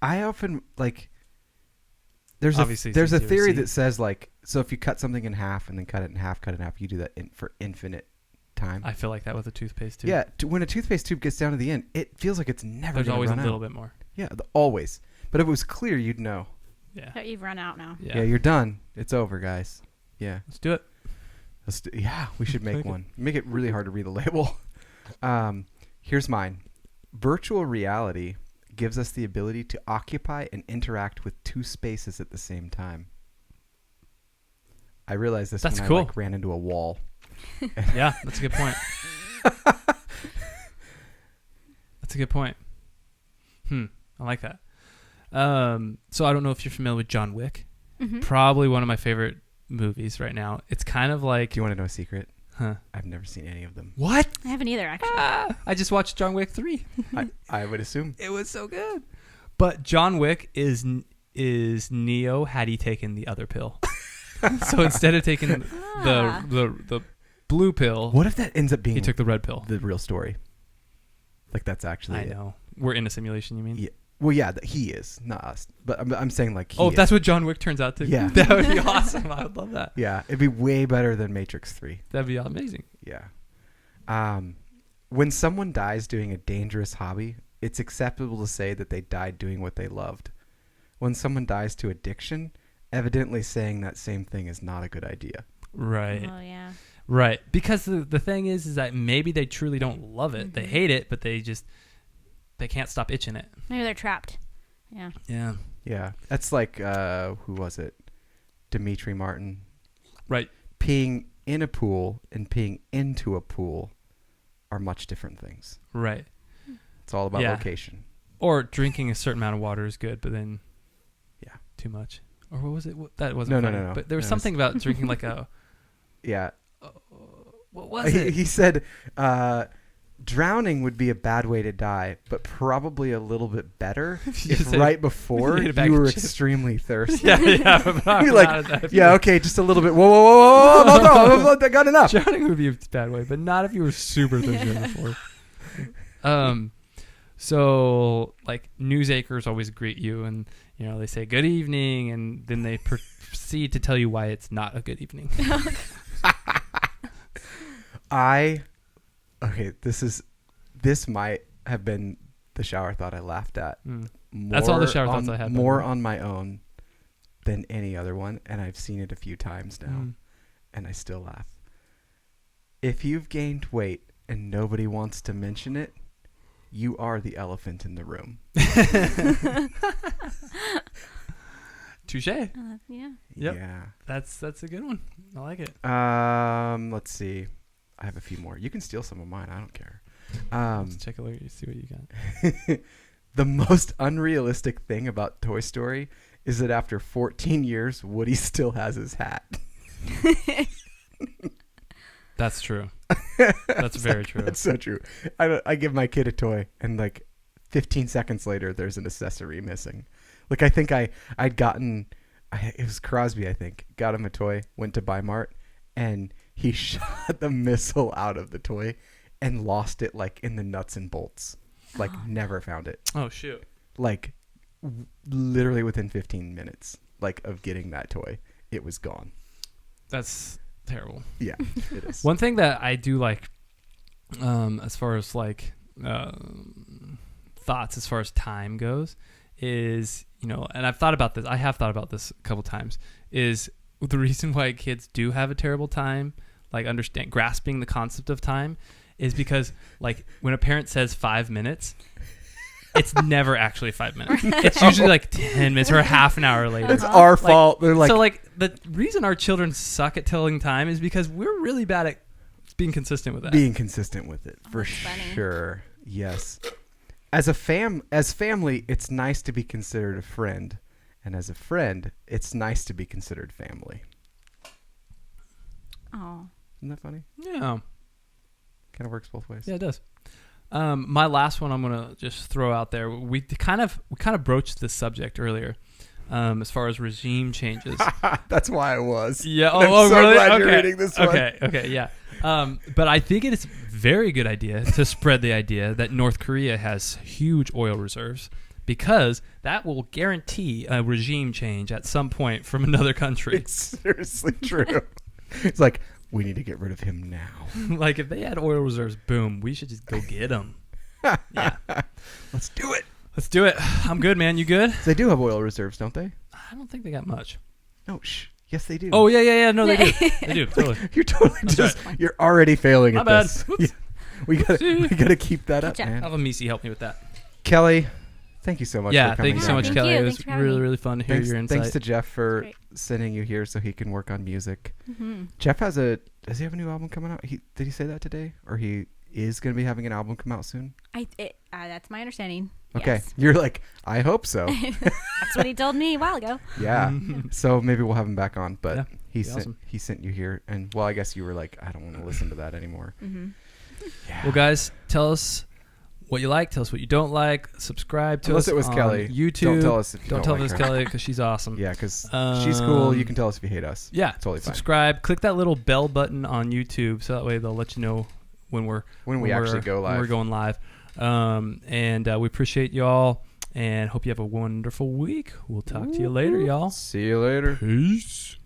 I often there's a theory that says so if you cut something in half and then cut it in half, you do that for infinite time. I feel like that with a toothpaste tube. Yeah, when a toothpaste tube gets down to the end, it feels like it's never going to run out. There's always a little bit more. Yeah, always. But if it was clear, you'd know. Yeah. You've run out now. Yeah, you're done. It's over, guys. Yeah. Let's do it. We should make one. Make it really hard to read the label. Here's mine. Virtual reality gives us the ability to occupy and interact with two spaces at the same time. I realized this when I ran into a wall. Yeah, that's a good point. That's a good point. I like that. So I don't know if you're familiar with John Wick. Mm-hmm. Probably one of my favorite movies right now. It's kind of like... Do you want to know a secret? Huh? I've never seen any of them. What? I haven't either, actually. I just watched John Wick 3. I would assume. It was so good. But John Wick is Neo had he taken the other pill. So instead of taking the blue pill. What if that ends up being He took the red pill. the real story? Like that's actually I know. We're in a simulation, you mean? Yeah. Well, yeah, he is, not us. But I'm saying like he Oh, if is. that's what John Wick turns out to. Yeah. That would be awesome. I would love that. Yeah, it'd be way better than Matrix 3. That'd be amazing. Yeah. When someone dies doing a dangerous hobby, it's acceptable to say that they died doing what they loved. When someone dies to addiction, evidently saying that same thing is not a good idea. Right. Oh yeah. Right. Because the thing is that maybe they truly don't love it. They hate it, but they can't stop itching it. Maybe they're trapped. Yeah. Yeah. Yeah. That's like, who was it? Dimitri Martin. Right. Peeing in a pool and peeing into a pool are much different things. Right. It's all about location. Or drinking a certain amount of water is good, but then too much. Or what was it? That wasn't funny. No. But there was something about drinking like a... Yeah. What was it? He said drowning would be a bad way to die, but probably a little bit better if right before you were extremely thirsty. Yeah. You're like, okay, just a little bit. Whoa, no, I got enough. Drowning would be a bad way, but not if you were super thirsty before. So like news anchors always greet you, and they say good evening, and then they proceed to tell you why it's not a good evening. This might have been the shower thought I laughed at. That's all the shower thoughts I had. More on my own than any other one, and I've seen it a few times now, and I still laugh. If you've gained weight and nobody wants to mention it, you are the elephant in the room. Touche. Yeah. Yep. Yeah. That's a good one. I like it. Let's see. I have a few more. You can steal some of mine. I don't care. Let's take a look. See what you got. The most unrealistic thing about Toy Story is that after 14 years, Woody still has his hat. That's true. That's very true. That's so true. I give my kid a toy, and like 15 seconds later, there's an accessory missing. Like I think I'd gotten, it was Crosby, I think, got him a toy, went to Buy Mart, and he shot the missile out of the toy and lost it like in the nuts and bolts. Like never found it. Oh shoot. Like literally within 15 minutes like of getting that toy, it was gone. That's terrible. Yeah, it is. One thing that I do like as far as like thoughts as far as time goes is, and I have thought about this a couple times, is the reason why kids do have a terrible time like grasping the concept of time is because like when a parent says 5 minutes, it's never actually 5 minutes. It's usually like 10 minutes or a half an hour later. It's our fault. They're like, so like the reason our children suck at telling time is because we're really bad at being consistent with that. Being consistent with it for sure. Yes. As family, it's nice to be considered a friend, and as a friend, it's nice to be considered family. Oh. Isn't that funny? Yeah. Kind of works both ways. Yeah, it does. My last one I'm gonna just throw out there. We kind of broached this subject earlier, as far as regime changes. That's why I was. Yeah. I'm so really? glad you're reading this one. Okay. Yeah. But I think it is a very good idea to spread the idea that North Korea has huge oil reserves, because that will guarantee a regime change at some point from another country. It's seriously true. It's like, we need to get rid of him now. Like if they had oil reserves, boom, we should just go get them. Yeah. Let's do it. Let's do it. I'm good, man. You good? They do have oil reserves, don't they? I don't think they got much. No, yes, they do. Oh, yeah. No, they do. They do. Totally. You're totally you're already failing My at bad. this. Yeah. We gotta keep that up, man. I'll have Misi help me with that. Kelly, thank you so much. Yeah, for coming thank you so much, Thank Kelly. you. It was Thanks for having really, me. really fun to hear your insight. Thanks to Jeff for Great. sending you here so he can work on music. Mm-hmm. Jeff does he have a new album coming out? Did he say that today? Or he is going to be having an album come out soon? That's my understanding. Okay. Yes. You're like, I hope so. That's what he told me a while ago. Yeah. So maybe we'll have him back on. But Yeah, he sent you here. And, well, I guess you were like, I don't want to listen to that anymore. Mm-hmm. Yeah. Well, guys, tell us what you like. Tell us what you don't like. Subscribe to Unless us it was on Kelly. YouTube. Don't tell us if you Don't tell like us her. Kelly because she's awesome. Yeah, because she's cool. You can tell us if you hate us. Yeah, Totally fine. subscribe. Click that little bell button on YouTube so that way they'll let you know when we actually go live. When we're going live. And we appreciate y'all and hope you have a wonderful week. We'll talk to you later, y'all. See you later. Peace.